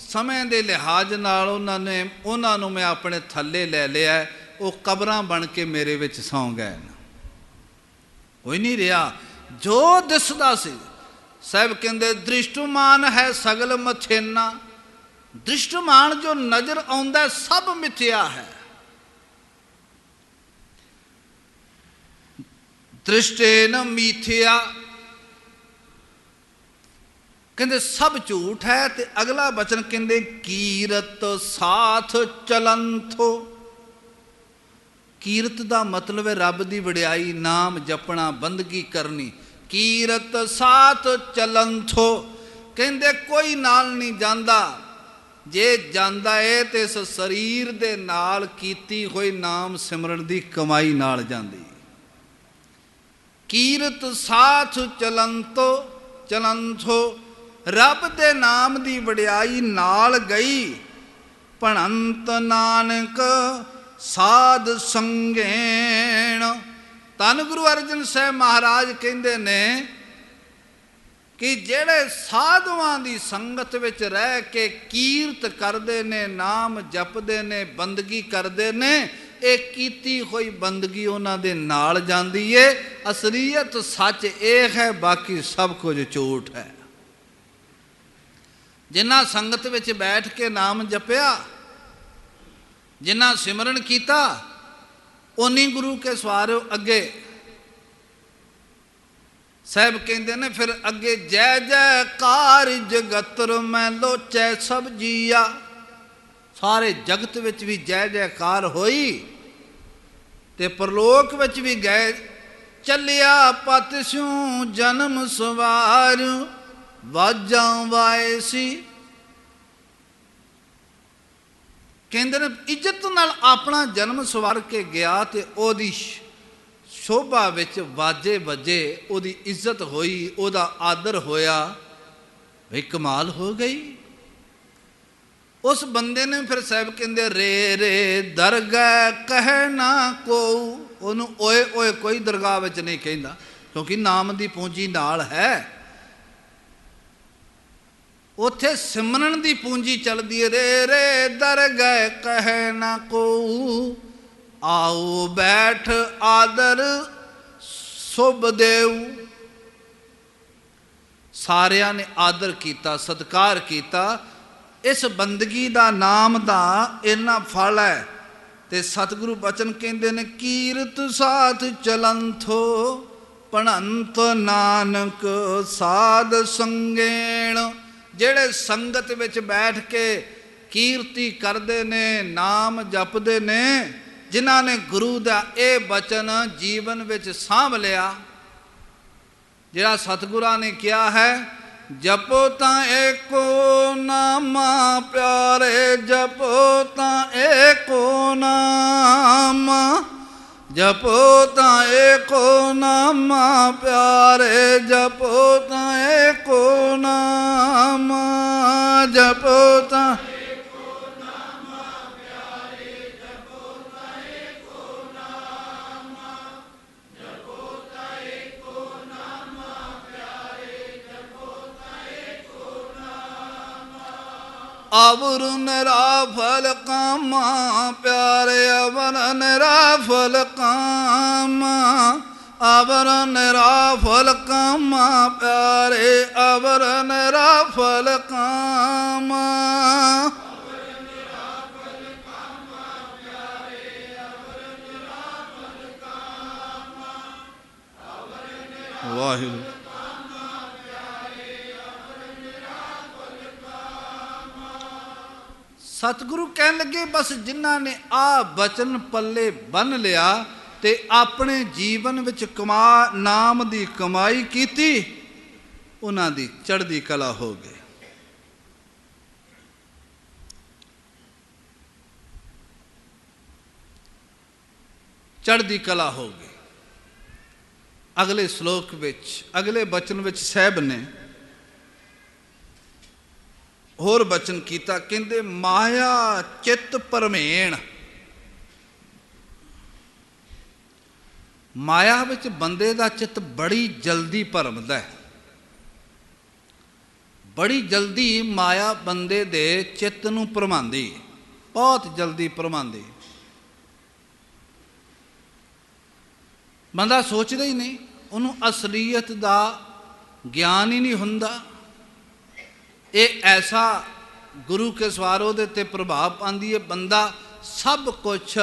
समय दे लिहाज नाल उन्हां नूं मैं अपने थल्ले लै लिया। वो कबरां बन के मेरे विच सौ गए। कोई नहीं रहा जो दिसदा सी। साहब कहंदे दृष्टमान है सगल मथेना। दृष्टमान जो नजर आउंदा सब मिथ्या है। दृष्टेन मिथ्या कहंदे सब झूठ है। ते अगला वचन कहंदे कीरत साथ चलंथो। कीरत दा मतलब है रब दी वडियाई, नाम जपना, बंदगी करनी। कीरत साथ चलंथो कहंदे कोई नाल नहीं जांदा। जे जांदा है ते इस शरीर दे नाल कीती होई नाम सिमरन दी कमाई नाल जांदी। कीरत साथ चलंतो चलंथो रब दे नाम दी वडियाई नाल गई। भणंत नानक साध संगेण। धन गुरु अर्जन साहब महाराज कहते ने कि जेड़े साधुआं दी संगत विच रह के कीरत करते ने, नाम जपते ने, बंदगी करते ने, एक कीती हुई बंदगी उन्हां दे नाल जांदी है। असलीयत सच ये है, बाकी सब कुछ झूठ है। जिन्हां संगत विच बैठ के नाम जपया, जिन्हां सिमरन कीता, उन्हीं गुरु के सवार अगे। साहब कहते ने फिर अगे जय जयकार जगतर मैं लोचै सब जिया। सारे जगत विच भी जय जयकार होई ते परलोक विच भी गए। चलिया पत स्यूं जन्म सवार वाजां वाए सी। कहते ने इज्जत नाल अपना जन्म सवार के गया ते ओदी शोभा विच वाजे बजे, ओदी इज्जत होई, ओदा आदर होया। भाई कमाल हो गई। उस बंदे ने फिर साहब कहते रे रे दरगाह कह ना को। ओनू ओए ओए कोई दरगाह विच नहीं कहंदा, क्योंकि नाम दी पूंजी नाल है। उथे सिमरन दी पूंजी चलदी है। रे रे दरगाह कह ना को आओ बैठ आदर शुभ देव। सारिया ने आदर किया, सत्कार किया। इस बंदगी दा नाम दा इन्ना फल है। ते सतगुरु बचन कहते ने कीरत साथ चलंथो भणंत नानक साध संगेण। जेड़े संगत विच बैठ के कीर्ति करते ने, नाम जपते ने, जिन्हां ने गुरु दा ये बचन जीवन विच सांभ लिया। जिहड़ा सतगुरां ने किया है जपो तां एको नामा प्यारे, जपो तां एको नामा, जपो तां एको नामा प्यारे, जपो तां एको नामा, जपो तां अवर निराफल कामा प्यारे, अवर निराफल कामा, अवर निराफल कामा प्यारे, अवर निराफल कामा। वाहिगुरू सतगुरु कहन लगे बस जिन्हां ने आ बचन पल्ले बन लिया ते अपने जीवन विच कमा नाम दी कमाई कीती, उन्हां दी चढ़दी कला हो गई। ਚੜ੍ਹਦੀ ਕਲਾ ਹੋ ਗਈ। ਅਗਲੇ ਸ਼ਲੋਕ ਵਿੱਚ, ਅਗਲੇ ਬਚਨ ਵਿੱਚ ਸਾਹਿਬ ਨੇ ਹੋਰ ਬਚਨ ਕੀਤਾ, ਕਹਿੰਦੇ ਮਾਇਆ ਚਿੱਤ ਭਰਮੇਣ। ਮਾਇਆ ਵਿੱਚ ਬੰਦੇ ਦਾ ਚਿੱਤ ਬੜੀ ਜਲਦੀ ਭਰਮਦਾ ਹੈ। ਬੜੀ ਜਲਦੀ ਮਾਇਆ ਬੰਦੇ ਦੇ ਚਿੱਤ ਨੂੰ ਭਰਮਾਉਂਦੀ, ਬਹੁਤ ਜਲਦੀ ਭਰਮਾਉਂਦੀ। ਬੰਦਾ ਸੋਚਦਾ ਹੀ ਨਹੀਂ, ਉਹਨੂੰ ਅਸਲੀਅਤ ਦਾ ਗਿਆਨ ਹੀ ਨਹੀਂ ਹੁੰਦਾ। ਇਹ ਐਸਾ ਗੁਰੂ ਕੇ ਸਵਾਰ ਉਹਦੇ 'ਤੇ ਪ੍ਰਭਾਵ ਪਾਉਂਦੀ ਹੈ, ਬੰਦਾ ਸਭ ਕੁਛ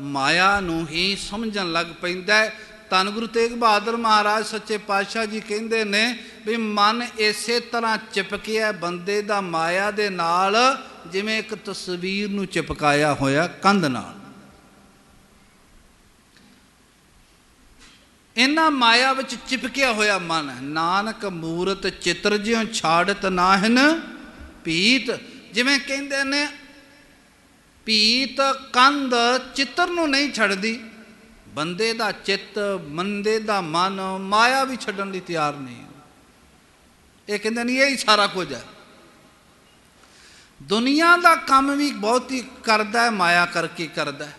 ਮਾਇਆ ਨੂੰ ਹੀ ਸਮਝਣ ਲੱਗ ਪੈਂਦਾ ਹੈ। ਧੰਨ ਗੁਰੂ ਤੇਗ ਬਹਾਦਰ ਮਹਾਰਾਜ ਸੱਚੇ ਪਾਤਸ਼ਾਹ ਜੀ ਕਹਿੰਦੇ ਨੇ ਵੀ ਮਨ ਇਸੇ ਤਰ੍ਹਾਂ ਚਿਪਕਿਆ ਬੰਦੇ ਦਾ ਮਾਇਆ ਦੇ ਨਾਲ, ਜਿਵੇਂ ਇੱਕ ਤਸਵੀਰ ਨੂੰ ਚਿਪਕਾਇਆ ਹੋਇਆ ਕੰਧ ਨਾਲ। ਇਹਨਾਂ ਮਾਇਆ ਵਿੱਚ ਚਿਪਕਿਆ ਹੋਇਆ ਮਨ, ਨਾਨਕ ਮੂਰਤ ਚਿੱਤਰ ਜਿਉ ਛਾੜਤ ਨਾਹਿਨ ਪੀਤ। ਜਿਵੇਂ ਕਹਿੰਦੇ ਨੇ ਪੀਤ ਕੰਧ ਚਿੱਤਰ ਨੂੰ ਨਹੀਂ ਛੱਡਦੀ, ਬੰਦੇ ਦਾ ਚਿੱਤ, ਬੰਦੇ ਦਾ ਮਨ ਮਾਇਆ ਵੀ ਛੱਡਣ ਲਈ ਤਿਆਰ ਨਹੀਂ। ਇਹ ਕਹਿੰਦੇ ਨਹੀਂ ਇਹੀ ਸਾਰਾ ਕੁਝ ਹੈ। ਦੁਨੀਆ ਦਾ ਕੰਮ ਵੀ ਬਹੁਤ ਹੀ ਕਰਦਾ ਹੈ, ਮਾਇਆ ਕਰਕੇ ਕਰਦਾ ਹੈ।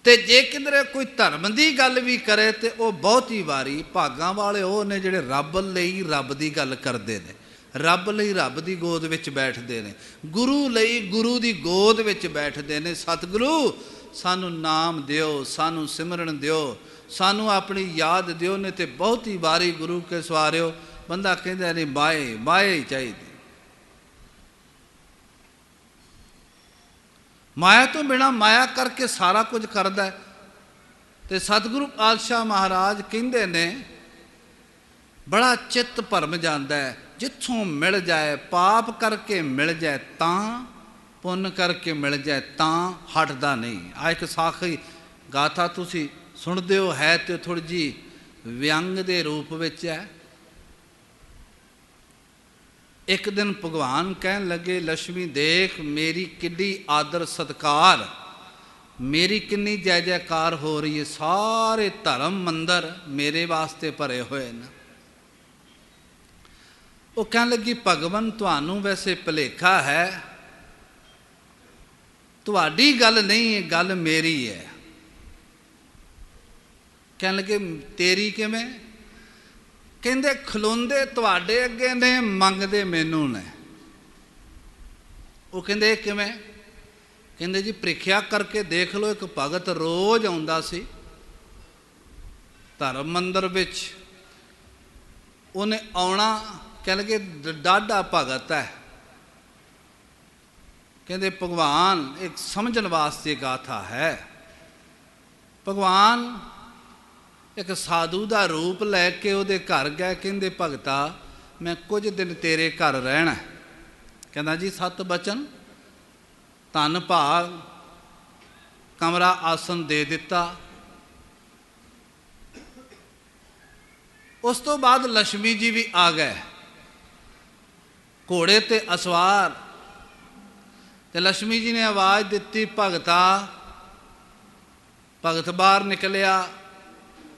ਤੇ ਜੇ ਕਿਧਰੇ ਕੋਈ ਧਰਮ ਦੀ ਗੱਲ ਵੀ ਕਰੇ ਤੇ ਉਹ ਬਹੁਤੀ ਵਾਰੀ ਭਾਗਾਂ ਵਾਲੇ ਉਹ ਨੇ ਜਿਹੜੇ ਰੱਬ ਲਈ ਰੱਬ ਦੀ ਗੱਲ ਕਰਦੇ ਨੇ, ਰੱਬ ਲਈ ਰੱਬ ਦੀ ਗੋਦ ਵਿੱਚ ਬੈਠਦੇ ਨੇ, ਗੁਰੂ ਲਈ ਗੁਰੂ ਦੀ ਗੋਦ ਵਿੱਚ ਬੈਠਦੇ ਨੇ। ਸਤਿਗੁਰੂ ਸਾਨੂੰ ਨਾਮ ਦਿਓ, ਸਾਨੂੰ ਸਿਮਰਨ ਦਿਓ, ਸਾਨੂੰ ਆਪਣੀ ਯਾਦ ਦਿਓ। ਨੇ ਤੇ ਬਹੁਤੀ ਵਾਰੀ ਗੁਰੂ ਕੇ ਸਵਾਰਿਓ ਬੰਦਾ ਕਹਿੰਦਾ ਨਹੀਂ ਮਾਏ ਮਾਏ ਹੀ ਚਾਹੀਦੀ। ਮਾਇਆ ਤੋਂ ਬਿਨਾਂ ਮਾਇਆ ਕਰਕੇ ਸਾਰਾ ਕੁਝ ਕਰਦਾ। ਤੇ ਸਤਿਗੁਰੂ ਪਾਤਸ਼ਾਹ ਮਹਾਰਾਜ ਕਹਿੰਦੇ ਨੇ ਬੜਾ ਚਿੱਤ ਭਰਮ ਜਾਂਦਾ ਹੈ। ਜਿੱਥੋਂ ਮਿਲ ਜਾਏ, ਪਾਪ ਕਰਕੇ ਮਿਲ ਜਾਏ ਤਾਂ, ਪੁੰਨ ਕਰਕੇ ਮਿਲ ਜਾਏ ਤਾਂ ਹਟਦਾ ਨਹੀਂ। ਆ ਇੱਕ ਸਾਖੀ ਗਾਥਾ ਤੁਸੀਂ ਸੁਣਦੇ ਹੋ, ਹੈ ਤੇ ਥੋੜ੍ਹੀ ਜਿਹੀ ਵਿਅੰਗ ਦੇ ਰੂਪ ਵਿੱਚ ਹੈ। ਇੱਕ ਦਿਨ ਭਗਵਾਨ ਕਹਿਣ ਲੱਗੇ, ਲక్ష్ਮੀ ਦੇਖ ਮੇਰੀ ਕਿੱਡੀ ਆਦਰ ਸਤਿਕਾਰ, ਮੇਰੀ ਕਿੰਨੀ ਜੈ ਜੈਕਾਰ ਹੋ ਰਹੀ ਹੈ। ਸਾਰੇ ਧਰਮ ਮੰਦਰ ਮੇਰੇ ਵਾਸਤੇ ਭਰੇ ਹੋਏ ਨੇ। ਉਹ ਕਹਿਣ ਲੱਗੀ ਭਗਵਾਨ ਤੁਹਾਨੂੰ ਵੈਸੇ ਭੁਲੇਖਾ ਹੈ, ਤੁਹਾਡੀ ਗੱਲ ਨਹੀਂ ਹੈ, ਗੱਲ ਮੇਰੀ ਹੈ। ਕਹਿਣ ਲੱਗੇ ਤੇਰੀ ਕਿਵੇਂ? ਕਹਿੰਦੇ ਖਲੋਂਦੇ ਤੁਹਾਡੇ ਅੱਗੇ ਨੇ, ਮੰਗਦੇ ਮੈਨੂੰ ਨੇ। ਉਹ ਕਹਿੰਦੇ ਇਹ ਕਿਵੇਂ? ਕਹਿੰਦੇ ਜੀ ਪ੍ਰੀਖਿਆ ਕਰਕੇ ਦੇਖ ਲਓ, ਇੱਕ ਭਗਤ ਰੋਜ਼ ਆਉਂਦਾ ਸੀ ਧਰਮ ਮੰਦਰ ਵਿੱਚ, ਉਹਨੇ ਆਉਣਾ, ਕਹਿ ਲਗੇ ਡਾਢਾ ਭਗਤ ਹੈ। ਕਹਿੰਦੇ ਭਗਵਾਨ ਇੱਕ ਸਮਝਣ ਵਾਸਤੇ ਗਾਥਾ ਹੈ। ਭਗਵਾਨ ਇੱਕ ਸਾਧੂ ਦਾ ਰੂਪ ਲੈ ਕੇ ਉਹਦੇ ਘਰ ਗਏ। ਕਹਿੰਦੇ ਭਗਤਾ ਮੈਂ ਕੁਝ ਦਿਨ ਤੇਰੇ ਘਰ ਰਹਿਣਾ। ਕਹਿੰਦਾ ਜੀ 7 ਬਚਨ, ਧੰਨ ਭਾਗ, ਕਮਰਾ ਆਸਨ ਦੇ ਦਿੱਤਾ। ਉਸ ਤੋਂ ਬਾਅਦ ਲక్ష్ਮੀ ਜੀ ਵੀ ਆ ਗਏ ਘੋੜੇ ਤੇ ਅਸਵਾਰ। ਤੇ ਲక్ష్ਮੀ ਜੀ ਨੇ ਆਵਾਜ਼ ਦਿੱਤੀ ਭਗਤਾ। ਭਗਤ ਬਾਹਰ ਨਿਕਲਿਆ,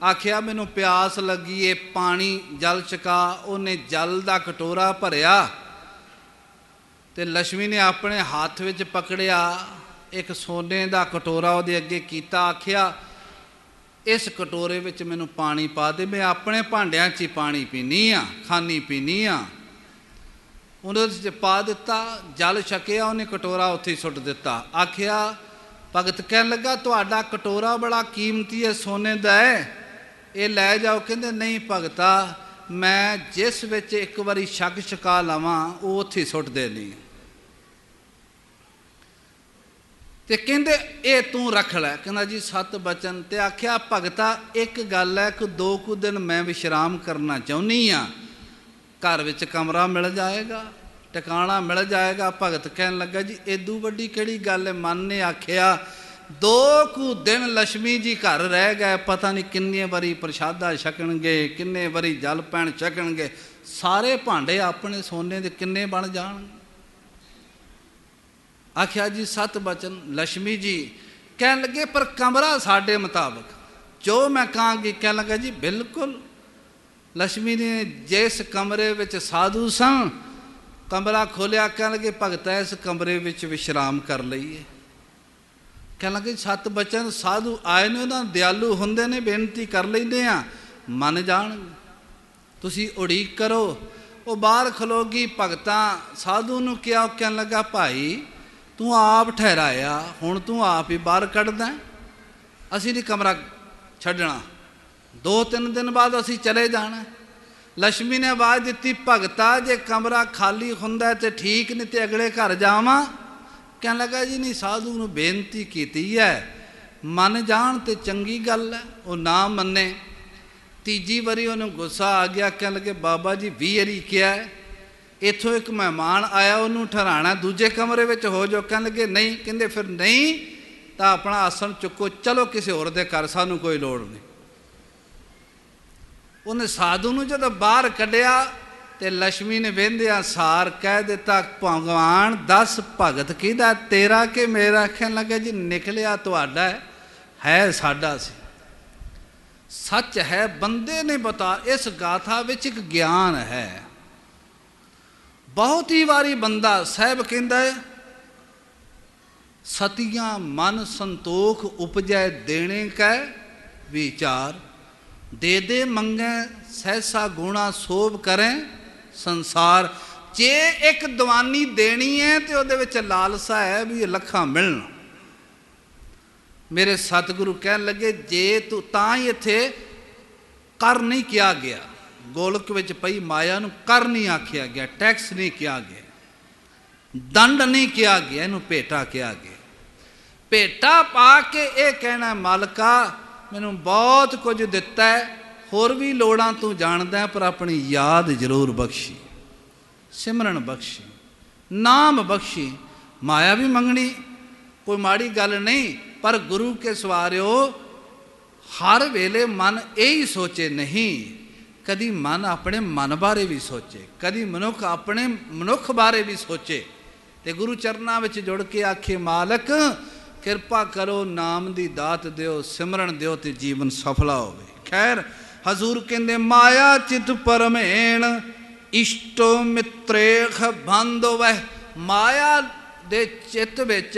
ਆਖਿਆ ਮੈਨੂੰ ਪਿਆਸ ਲੱਗੀ ਏ, ਪਾਣੀ ਜਲ ਚਕਾ। ਉਹਨੇ ਜਲ ਦਾ ਕਟੋਰਾ ਭਰਿਆ ਤੇ ਲక్ష్ਮੀ ਨੇ ਆਪਣੇ ਹੱਥ ਵਿੱਚ ਪਕੜਿਆ ਇੱਕ ਸੋਨੇ ਦਾ ਕਟੋਰਾ, ਉਹਦੇ ਅੱਗੇ ਕੀਤਾ, ਆਖਿਆ ਇਸ ਕਟੋਰੇ ਵਿੱਚ ਮੈਨੂੰ ਪਾਣੀ ਪਾ ਦੇ, ਮੈਂ ਆਪਣੇ ਭਾਂਡਿਆਂ 'ਚ ਹੀ ਪਾਣੀ ਪੀਨੀ ਆ, ਖਾਣੀ ਪੀਨੀ ਆ। ਉਹਨੇ ਉਹਦੇ 'ਚ ਪਾ ਦਿੱਤਾ, ਜਲ ਛਕਿਆ, ਉਹਨੇ ਕਟੋਰਾ ਉੱਥੇ ਹੀ ਸੁੱਟ ਦਿੱਤਾ। ਆਖਿਆ ਭਗਤ ਕਹਿਣ ਲੱਗਾ ਤੁਹਾਡਾ ਕਟੋਰਾ ਬੜਾ ਕੀਮਤੀ ਹੈ, ਸੋਨੇ ਦਾ ਹੈ, ਇਹ ਲੈ ਜਾਓ। ਕਹਿੰਦੇ ਨਹੀਂ ਭਗਤਾ, ਮੈਂ ਜਿਸ ਵਿੱਚ ਇੱਕ ਵਾਰੀ ਛਕ ਛਕਾ ਲਵਾਂ ਉਹ ਉੱਥੇ ਸੁੱਟਦੇ ਨਹੀਂ। ਤੇ ਕਹਿੰਦੇ ਇਹ ਤੂੰ ਰੱਖ ਲੈ। ਕਹਿੰਦਾ ਜੀ 7 ਬਚਨ। ਤੇ ਆਖਿਆ ਭਗਤਾ ਇੱਕ ਗੱਲ ਹੈ ਕਿ 2 ਕੁ ਦਿਨ ਮੈਂ ਵਿਸ਼ਰਾਮ ਕਰਨਾ ਚਾਹੁੰਦੀ ਹਾਂ, ਘਰ ਵਿੱਚ ਕਮਰਾ ਮਿਲ ਜਾਏਗਾ, ਟਿਕਾਣਾ ਮਿਲ ਜਾਏਗਾ। ਭਗਤ ਕਹਿਣ ਲੱਗਾ ਜੀ ਏਦੂ ਵੱਡੀ ਕਿਹੜੀ ਗੱਲ ਹੈ। ਮਨ ਨੇ ਆਖਿਆ 2 ਕੁ ਦਿਨ ਲక్ష్ਮੀ ਜੀ ਘਰ ਰਹਿ ਗਏ, ਪਤਾ ਨਹੀਂ ਕਿੰਨੇ ਵਾਰੀ ਪ੍ਰਸ਼ਾਦਾ ਛਕਣਗੇ, ਕਿੰਨੇ ਵਾਰੀ ਜਲ ਪੈਣ ਛਕਣਗੇ, ਸਾਰੇ ਭਾਂਡੇ ਆਪਣੇ ਸੋਨੇ ਦੇ ਕਿੰਨੇ ਬਣ ਜਾਣਗੇ। ਆਖਿਆ ਜੀ 7 ਬਚਨ। ਲక్ష్ਮੀ ਜੀ कहने लगे पर कमरा साढ़े मुताबिक जो मैं कहांगी। कहने लगा जी बिल्कुल। लक्ष्मी ने जिस कमरे विच साधु सन कमरा खोलिया, कहने लगे भगता इस कमरे विच विश्राम कर लईए। कहने लगे सत बचन साधु आए ने उन्होंने दयालु होंदे ने, बेनती कर लेंदे आ मन जान, तुसी उड़ीक करो। वो बाहर खलोगी, भगतां साधु नूं किया, कहने लगा भाई तू आप ठहराया, हुण तू आप ही बाहर कढ़दा, असीं नहीं कमरा छड्डना, 2-3 दिन बाद असीं चले जाना। लक्ष्मी ने आवाज़ दी भगता जे कमरा खाली हुंदा ते ठीक, नहीं तो अगले घर जावां। कहने लगा जी नहीं साधु नूं बेनती कीती है, मन जान ते चंगी गल है, वो ना मन्ने। तीजी वारी उन्होंने गुस्सा आ गया, कहने लगे बाबा जी 20 वारी क्या है, इत्थों एक मेहमान आया उन्होंने ठहराना दूजे कमरे में हो जाओ। कहने लगे नहीं, कहते फिर नहीं तो अपना आसन चुको, चलो किसी होर दे घर, सानू कोई लोड़ नहीं। उन्हें साधु नूं जदों बाहर कढ़िया ते लक्ष्मी ने वेंदिया सार कह दिता भगवान दस भगत किहदा, तेरा कि मेरा। कहने लगे जी निकलिया तुहाडा है साडा सी। सच है बंदे ने बता, इस गाथा विच एक ज्ञान है। बहुत ही बारी बंदा साहब कहता है सतियां मन संतोख उपजै देने कै विचार, दे दे मंगे सहसा गुणा सोभ करें संसार। जे एक दवानी देनी है तो उहदे विच लालसा है भी लखा मिलना। मेरे सतगुरु कहन लगे जे तू तां ही इत्थे कर नहीं किया गया, गोलक विच पई माया नूं कर नहीं आखिया गया, टैक्स नहीं किया गया, दंड नहीं किया गया, इनू भेटा किया गया। भेटा पा के ये कहना मालका मैनू बहुत कुछ दिता है, होर भी लोड़ां तू जानदा है, पर अपनी याद जरूर बख्शी, सिमरन बख्शी, नाम बख्शी। माया भी मंगनी कोई माड़ी गल नहीं, पर गुरु के सवारिओ हर वेले मन यही सोचे नहीं, कदी मन अपने मन बारे भी सोचे, कदी मनुख अपने मनुख बारे भी सोचे। ते गुरु चरनां विच जुड़ के आखे मालक किरपा करो, नाम दी दात दिओ, सिमरन दिओ ते जीवन सफला होवे। खैर हजूर कहंदे माया चित परमेण इष्टो मित्रेख बंधो वह। माया दे चित विच,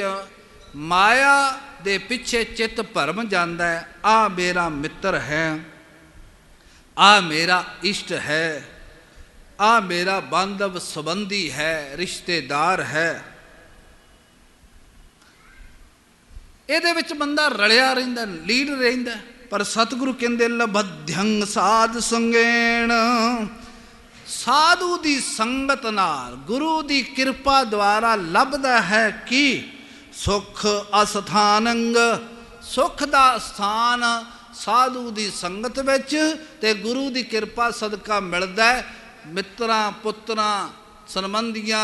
माया दे पिछे चित भरम जांदा है। आ मेरा मित्र है, आ मेरा इष्ट है, आ मेरा बांधव संबंधी है, रिश्तेदार है। ਇਹਦੇ ਵਿੱਚ ਬੰਦਾ ਰਲਿਆ ਰਹਿੰਦਾ, ਲੀਡ ਰਹਿੰਦਾ। ਪਰ ਸਤਿਗੁਰੂ ਕਹਿੰਦੇ ਲਬਧਯੰ ਸਾਧ ਸੰਗੇਣ, ਸਾਧੂ ਦੀ ਸੰਗਤ ਨਾਲ ਗੁਰੂ ਦੀ ਕਿਰਪਾ ਦੁਆਰਾ ਲੱਭਦਾ ਹੈ ਕਿ ਸੁਖ ਅਸਥਾਨੰਗ, ਸੁਖ ਦਾ ਸਥਾਨ ਸਾਧੂ ਦੀ ਸੰਗਤ ਵਿੱਚ ਤੇ ਗੁਰੂ ਦੀ ਕਿਰਪਾ ਸਦਕਾ ਮਿਲਦਾ। ਮਿੱਤਰਾਂ ਪੁੱਤਰਾਂ ਸੰਬੰਧੀਆਂ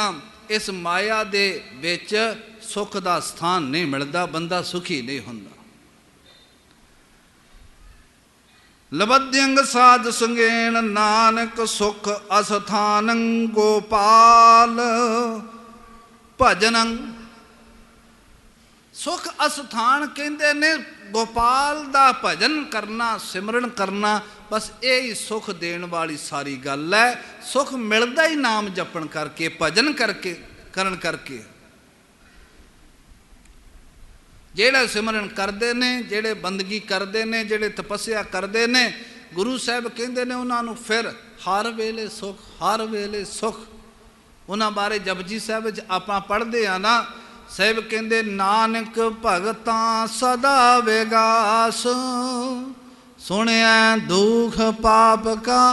इस माया दे विच सुख का स्थान नहीं मिलता, बंदा सुखी नहीं होंदा। लबध्यंग साध संगेण नानक सुख अस्थानं गोपाल भजनं। सुख अस्थान कहते ने गोपाल दा भजन करना, सिमरन करना, बस यही सुख देने वाली सारी गल है। सुख मिलता ही नाम जपन करके, भजन करके, करन करके। जेड़े सिमरन करते ने, जेड़े बंदगी करते ने, जेड़े तपस्या करते ने, गुरु साहब कहते ने उन्होंने फिर हर वेले सुख, हर वेले सुख। उन्होंने बारे जपजी साहब आप पढ़ते हैं ना, साहब कहते नानक भगतां सदा विगास, सुनिया दुख पाप का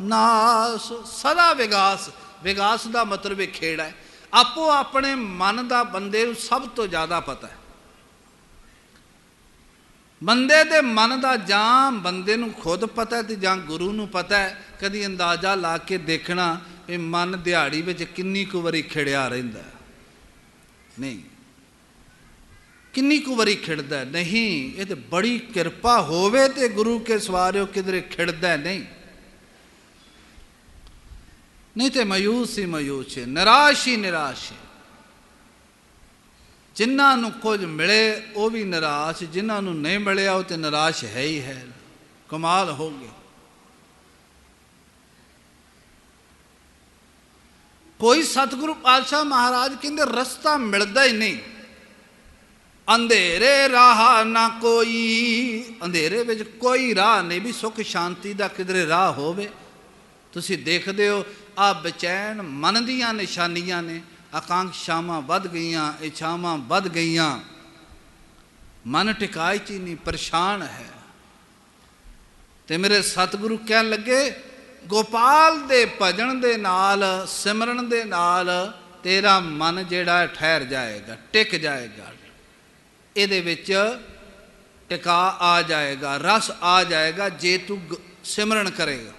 नाश। सदा विगास, विगास का मतलब खेड़ा है। आपो अपने मन का बंदे सब तो ज़्यादा पता है। बंदे दे मन का जां बंदे नूं खुद पता है, तो जां गुरु नूं पता है। कभी अंदाजा ला के देखना भी मन दिहाड़ी में किन्नी कु वारी खिड़िया रहिंदा नहीं, किन्नी कु वारी खिड़दा नहीं। ये तो बड़ी किरपा होवे ते गुरु के सवारिओ किधरे खिड़दा नहीं, नहीं तो मायूस ही मायूस है, निराश ही निराश है। ਜਿਨ੍ਹਾਂ ਨੂੰ ਕੁਝ ਮਿਲੇ ਉਹ ਵੀ ਨਿਰਾਸ਼, ਜਿਨ੍ਹਾਂ ਨੂੰ ਨਹੀਂ ਮਿਲਿਆ ਉਹ ਤੇ ਨਿਰਾਸ਼ ਹੈ ਹੀ ਹੈ। ਕਮਾਲ ਹੋ ਗਿਆ। ਕੋਈ ਸਤਿਗੁਰੂ ਪਾਤਸ਼ਾਹ ਮਹਾਰਾਜ ਕਹਿੰਦੇ ਰਸਤਾ ਮਿਲਦਾ ਹੀ ਨਹੀਂ। ਅੰਧੇਰੇ ਰਾਹ ਨਾ ਕੋਈ, ਅੰਧੇਰੇ ਵਿੱਚ ਕੋਈ ਰਾਹ ਨਹੀਂ ਵੀ ਸੁੱਖ ਸ਼ਾਂਤੀ ਦਾ ਕਿਧਰੇ ਰਾਹ ਹੋਵੇ। ਤੁਸੀਂ ਦੇਖਦੇ ਹੋ ਆ ਬੇਚੈਨ ਮਨ ਦੀਆਂ ਨਿਸ਼ਾਨੀਆਂ ਨੇ। ਆਕਾਂਖਸ਼ਾਵਾਂ ਵੱਧ ਗਈਆਂ, ਇੱਛਾਵਾਂ ਵੱਧ ਗਈਆਂ, ਮਨ ਟਿਕਾਈ 'ਚ ਹੀ ਨਹੀਂ, ਪਰੇਸ਼ਾਨ ਹੈ। ਤੇ ਮੇਰੇ ਸਤਿਗੁਰੂ ਕਹਿਣ ਲੱਗੇ ਗੋਪਾਲ ਦੇ ਭਜਨ ਦੇ ਨਾਲ, ਸਿਮਰਨ ਦੇ ਨਾਲ ਤੇਰਾ ਮਨ ਜਿਹੜਾ ਠਹਿਰ ਜਾਏਗਾ, ਟਿਕ ਜਾਏਗਾ, ਇਹਦੇ ਵਿੱਚ ਟਿਕਾ ਆ ਜਾਏਗਾ, ਰਸ ਆ ਜਾਏਗਾ ਜੇ ਤੂੰ ਸਿਮਰਨ ਕਰੇਗਾ।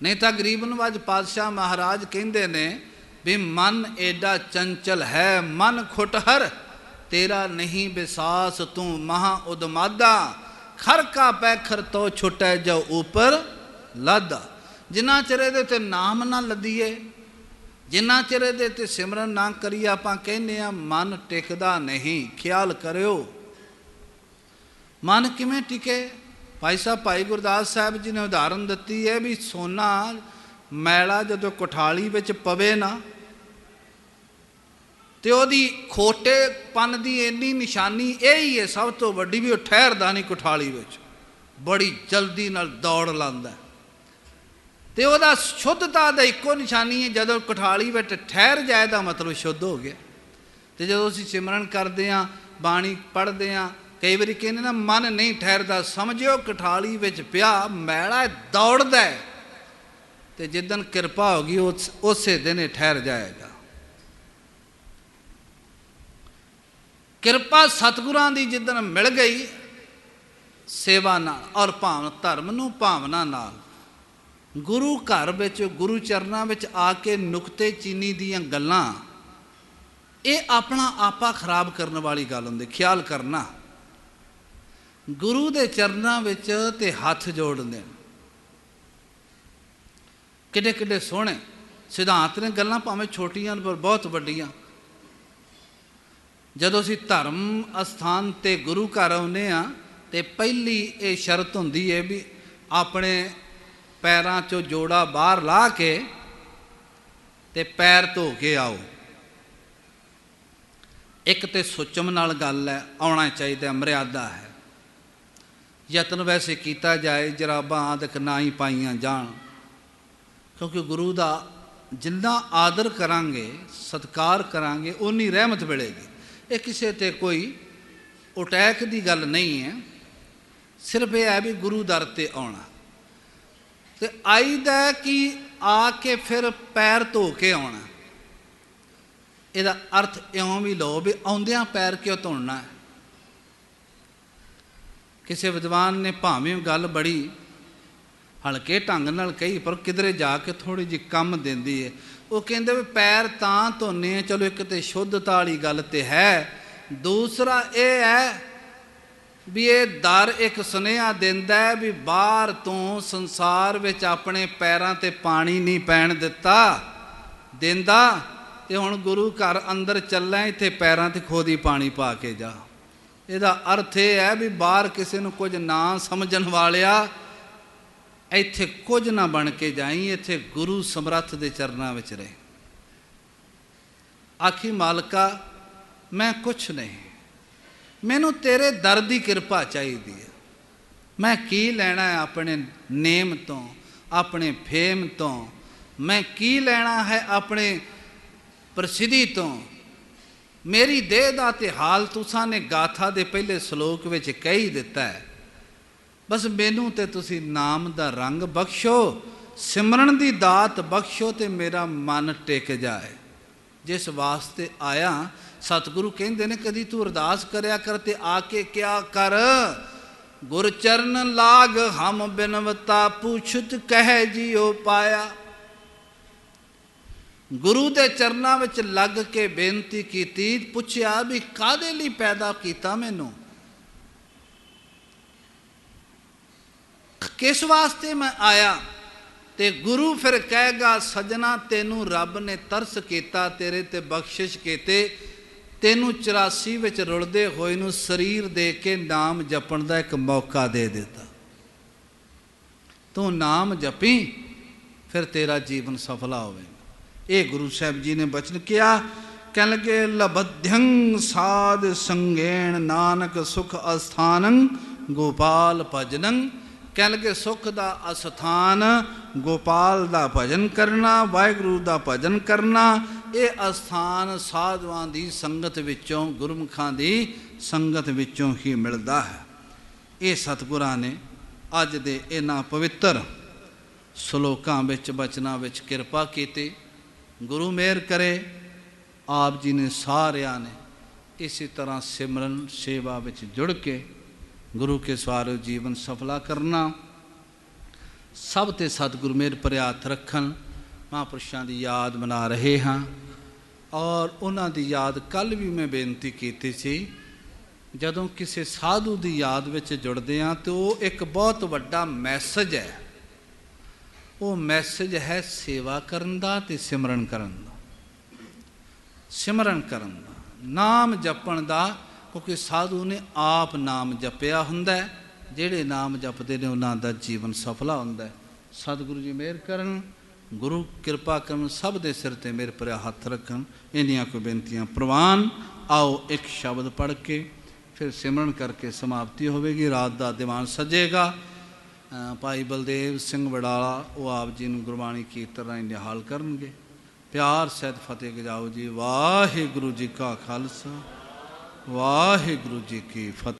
ਨਹੀਂ ਤਾਂ ਗਰੀਬ ਨਵਾਜ ਪਾਤਸ਼ਾਹ ਮਹਾਰਾਜ ਕਹਿੰਦੇ ਨੇ ਵੀ ਮਨ ਏਡਾ ਚੰਚਲ ਹੈ, ਮਨ ਖੁਟਹਰ ਤੇਰਾ ਨਹੀਂ ਵਿਸਾਸ, ਤੂੰ ਮਹਾ ਉਦਮਾਦਾ ਖਰ ਕਾ ਪੈਖਰ ਤੋਂ ਛੁਟੈ ਜੋ ਉਪਰ ਲਾਦਾ। ਜਿੰਨਾ ਚਿਰ ਇਹਦੇ ਤੇ ਨਾਮ ਨਾ ਲੱਦੀਏ, ਜਿੰਨਾ ਚਿਰ ਇਹਦੇ ਤੇ ਸਿਮਰਨ ਨਾ ਕਰੀਏ, ਆਪਾਂ ਕਹਿੰਦੇ ਆ ਮਨ ਟਿਕਦਾ ਨਹੀਂ। ਖਿਆਲ ਕਰਿਓ ਮਨ ਕਿਵੇਂ ਟਿਕੇ। ਭਾਈ ਸਾਹਿਬ ਭਾਈ ਗੁਰਦਾਸ ਸਾਹਿਬ ਜੀ ਨੇ ਉਦਾਹਰਨ ਦਿੱਤੀ ਹੈ ਵੀ ਸੋਨਾ ਮੈਲਾ ਜਦੋਂ ਕੁਠਾਲੀ ਵਿੱਚ ਪਵੇ ਨਾ ਤੇ ਉਹਦੀ ਖੋਟੇਪਨ ਦੀ ਇੰਨੀ ਨਿਸ਼ਾਨੀ ਇਹ ਹੀ ਹੈ ਸਭ ਤੋਂ ਵੱਡੀ ਵੀ ਉਹ ਠਹਿਰਦਾ ਨਹੀਂ ਕੁਠਾਲੀ ਵਿੱਚ, ਬੜੀ ਜਲਦੀ ਨਾਲ ਦੌੜ ਲਾਉਂਦਾ। ਤੇ ਉਹਦਾ ਸ਼ੁੱਧਤਾ ਦਾ ਇੱਕੋ ਨਿਸ਼ਾਨੀ ਹੈ ਜਦੋਂ ਕੁਠਾਲੀ ਵਿੱਚ ਠਹਿਰ ਜਾਏ ਤਾਂ ਮਤਲਬ ਸ਼ੁੱਧ ਹੋ ਗਿਆ। ਤੇ ਜਦੋਂ ਅਸੀਂ ਸਿਮਰਨ ਕਰਦੇ ਹਾਂ, ਬਾਣੀ ਪੜ੍ਹਦੇ ਹਾਂ, ਕਈ ਵਾਰੀ ਕਹਿੰਦੇ ਨਾ ਮਨ ਨਹੀਂ ਠਹਿਰਦਾ, ਸਮਝਿਓ ਕੁਠਾਲੀ ਵਿੱਚ ਪਿਆ ਮੈਲਾ ਦੌੜਦਾ ਹੈ। ਤੇ ਜਿੱਦਣ ਕਿਰਪਾ ਹੋ ਗਈ ਉਸੇ ਦਿਨ ਇਹ ਠਹਿਰ ਜਾਏਗਾ। ਕਿਰਪਾ ਸਤਿਗੁਰਾਂ ਦੀ ਜਿੱਦਣ ਮਿਲ ਗਈ ਸੇਵਾ ਨਾਲ ਔਰ ਧਰਮ ਨੂੰ ਭਾਵਨਾ ਨਾਲ, ਗੁਰੂ ਘਰ ਵਿੱਚ ਗੁਰੂ ਚਰਨਾਂ ਵਿੱਚ ਆ ਕੇ ਨੁਕਤੇ ਚੀਨੀ ਦੀਆਂ ਗੱਲਾਂ, ਇਹ ਆਪਣਾ ਆਪਾ ਖਰਾਬ ਕਰਨ ਵਾਲੀ ਗੱਲ ਹੁੰਦੀ। ਖਿਆਲ ਕਰਨਾ, ਗੁਰੂ ਦੇ ਚਰਨਾਂ ਵਿੱਚ ਤੇ ਹੱਥ ਜੋੜਦੇ ਕਿੱਡੇ ਕਿੱਡੇ ਸੋਹਣੇ ਸਿਧਾਂਤ ਨੇ। ਗੱਲਾਂ ਭਾਵੇਂ ਛੋਟੀਆਂ ਪਰ ਬਹੁਤ ਵੱਡੀਆਂ। ਜਦੋਂ ਅਸੀਂ ਧਰਮ ਅਸਥਾਨ ਤੇ ਗੁਰੂ ਘਰ ਆਉਂਦੇ ਹਾਂ ਤੇ ਪਹਿਲੀ ਇਹ ਸ਼ਰਤ ਹੁੰਦੀ ਹੈ ਵੀ ਆਪਣੇ ਪੈਰਾਂ 'ਚੋਂ ਜੋੜਾ ਬਾਹਰ ਲਾ ਕੇ ਤੇ ਪੈਰ ਧੋ ਕੇ ਆਓ। ਇੱਕ ਤੇ ਸੁਚਮ ਨਾਲ ਗੱਲ ਹੈ, ਆਉਣਾ ਚਾਹੀਦਾ, ਮਰਿਆਦਾ ਹੈ। ਯਤਨ ਵੈਸੇ ਕੀਤਾ ਜਾਏ ਜਰਾਬਾਂ ਆਦਿਕ ਨਾ ਹੀ ਪਾਈਆਂ ਜਾਣ, ਕਿਉਂਕਿ ਗੁਰੂ ਦਾ ਜਿੰਨਾ ਆਦਰ ਕਰਾਂਗੇ, ਸਤਿਕਾਰ ਕਰਾਂਗੇ, ਉਨੀ ਰਹਿਮਤ ਮਿਲੇਗੀ। ਇਹ ਕਿਸੇ 'ਤੇ ਕੋਈ ਅਟੈਕ ਦੀ ਗੱਲ ਨਹੀਂ ਹੈ, ਸਿਰਫ ਇਹ ਹੈ ਵੀ ਗੁਰੂ ਦਰ 'ਤੇ ਆਉਣਾ। ਤੇ ਆਈਦਾ ਕਿ ਆ ਕੇ ਫਿਰ ਪੈਰ ਧੋ ਕੇ ਆਉਣਾ। ਇਹਦਾ ਅਰਥ ਇਉਂ ਵੀ ਲਓ ਵੀ ਆਉਂਦਿਆਂ ਪੈਰ ਕਿਉਂ ਧੋਣਾ ਹੈ। ਕਿਸੇ ਵਿਦਵਾਨ ਨੇ ਭਾਵੇਂ ਗੱਲ ਬੜੀ ਹਲਕੇ ਢੰਗ ਨਾਲ ਕਹੀ ਪਰ ਕਿਧਰੇ ਜਾ ਕੇ ਥੋੜ੍ਹੀ ਜਿਹੀ ਕੰਮ ਦਿੰਦੀ ਹੈ। ਉਹ ਕਹਿੰਦੇ ਵੀ ਪੈਰ ਤਾਂ ਧੋਨੇ ਆ, ਚਲੋ ਇੱਕ ਤਾਂ ਸ਼ੁੱਧਤਾ ਵਾਲੀ ਗੱਲ ਤੇ ਹੈ, ਦੂਸਰਾ ਇਹ ਹੈ ਵੀ ਇਹ ਦਰ ਇੱਕ ਸੁਨੇਹਾ ਦਿੰਦਾ ਵੀ ਬਾਹਰ ਤੋਂ ਸੰਸਾਰ ਵਿੱਚ ਆਪਣੇ ਪੈਰਾਂ 'ਤੇ ਪਾਣੀ ਨਹੀਂ ਪੈਣ ਦਿੰਦਾ ਤੇ ਹੁਣ ਗੁਰੂ ਘਰ ਅੰਦਰ ਚੱਲਾਂ, ਇੱਥੇ ਪੈਰਾਂ 'ਤੇ ਖੁਦ ਹੀ ਪਾਣੀ ਪਾ ਕੇ ਜਾ। ਇਹਦਾ ਅਰਥ ਇਹ ਹੈ ਵੀ ਬਾਹਰ ਕਿਸੇ ਨੂੰ ਕੁਝ ਨਾ ਸਮਝਣ ਵਾਲਿਆ, ਇੱਥੇ ਕੁਝ ਨਾ ਬਣ ਕੇ ਜਾਈ, ਇੱਥੇ ਗੁਰੂ ਸਮਰੱਥ ਦੇ ਚਰਨਾਂ ਵਿੱਚ ਰਹੇ। ਆਖੀ ਮਾਲਕਾ ਮੈਂ ਕੁਛ ਨਹੀਂ, ਮੈਨੂੰ ਤੇਰੇ ਦਰ ਦੀ ਕਿਰਪਾ ਚਾਹੀਦੀ ਹੈ। ਮੈਂ ਕੀ ਲੈਣਾ ਹੈ ਆਪਣੇ ਨੇਮ ਤੋਂ, ਆਪਣੇ ਫੇਮ ਤੋਂ, ਮੈਂ ਕੀ ਲੈਣਾ ਹੈ ਆਪਣੇ ਪ੍ਰਸਿੱਧੀ ਤੋਂ। ਮੇਰੀ ਦੇਹ ਦਾ ਤੇ ਹਾਲ ਤੁਸਾਂ ਨੇ ਗਾਥਾ ਦੇ ਪਹਿਲੇ ਸ਼ਲੋਕ ਵਿੱਚ ਕਹਿ ਦਿੱਤਾ ਹੈ। ਬਸ ਮੈਨੂੰ ਤੇ ਤੁਸੀਂ ਨਾਮ ਦਾ ਰੰਗ ਬਖਸ਼ੋ, ਸਿਮਰਨ ਦੀ ਦਾਤ ਬਖਸ਼ੋ ਤੇ ਮੇਰਾ ਮਨ ਟਿਕ ਜਾਏ। ਜਿਸ ਵਾਸਤੇ ਆਇਆ ਸਤਿਗੁਰੂ ਕਹਿੰਦੇ ਨੇ ਕਦੀ ਤੂੰ ਅਰਦਾਸ ਕਰਿਆ ਕਰ ਤੇ ਆ ਕੇ ਕਿਆ ਕਰ, ਗੁਰ ਚਰਨ ਲਾਗ ਹਮ ਬਿਨਵਤਾ ਪੁੱਛਤ ਕਹਿ ਜਿਉ ਪਾਇਆ। ਗੁਰੂ ਦੇ ਚਰਨਾਂ ਵਿੱਚ ਲੱਗ ਕੇ ਬੇਨਤੀ ਕੀਤੀ, ਪੁੱਛਿਆ ਵੀ ਕਾਹਦੇ ਲਈ ਪੈਦਾ ਕੀਤਾ ਮੈਨੂੰ, ਕਿਸ ਵਾਸਤੇ ਮੈਂ ਆਇਆ। ते गुरु फिर कहेगा सजना तेनू रब ने तरस किया, तेरे ते बख्शिश कीते, तेनू 84 विच रुलदे होए नू शरीर दे के नाम जपण दा एक मौका दे दिता। तू नाम जपी फिर तेरा जीवन सफला होवेगा। ये गुरु साहब जी ने बचन किया। कह लगे लबध्यं साध संगेण नानक सुख अस्थानं गोपाल भजनं। कह लगे सुख दा अस्थान गोपाल दा भजन करना, वाहिगुरु दा भजन करना। ये अस्थान साधुआं दी संगत विचों, गुरमुखां दी संगत विचों ही मिलदा है। ये सतगुरां ने अज दे इन्हां पवित्र सलोकां विच बचनां विच किरपा कीती। गुरु मेहर करे आप जी ने सारियां ने इसी तरह सिमरन सेवा विच जुड़ के गुरु के सवारे जीवन सफला करना। सब ते सतगुरु मेहर भरे हथ रखन। महापुरुषों की याद मना रहे हाँ और उन्हां दी याद कल भी मैं बेनती की सी, जदों किसी साधु की याद विच जुड़दे हाँ तो वो एक बहुत वड्डा मैसेज है। वो मैसेज है सेवा करन दा ते सिमरन करन दा। सिमरन करन दा, नाम जपण दा, क्योंकि साधु ने आप नाम जपिया हुंदा है। जिहड़े नाम जपदे ने उन्हां दा जीवन सफला हुंदा है। सतगुरु जी मेहर करन, गुरु कृपा करन, सब दे सिर ते मेरे पर हथ रखन। इन्नियां कोई बेनतियां प्रवान। आओ एक शब्द पढ़ के फिर सिमरन करके समाप्ति होगी। रात का दीवान सजेगा। भाई बलदेव सिंह वडाला वो आप जी ने गुरबाणी कीर्तन राही निहाल करनगे। प्यार सहित फतेह गजाओ जी। वाहिगुरु जी का खालसा, वाहिगुरु जी की फतेह।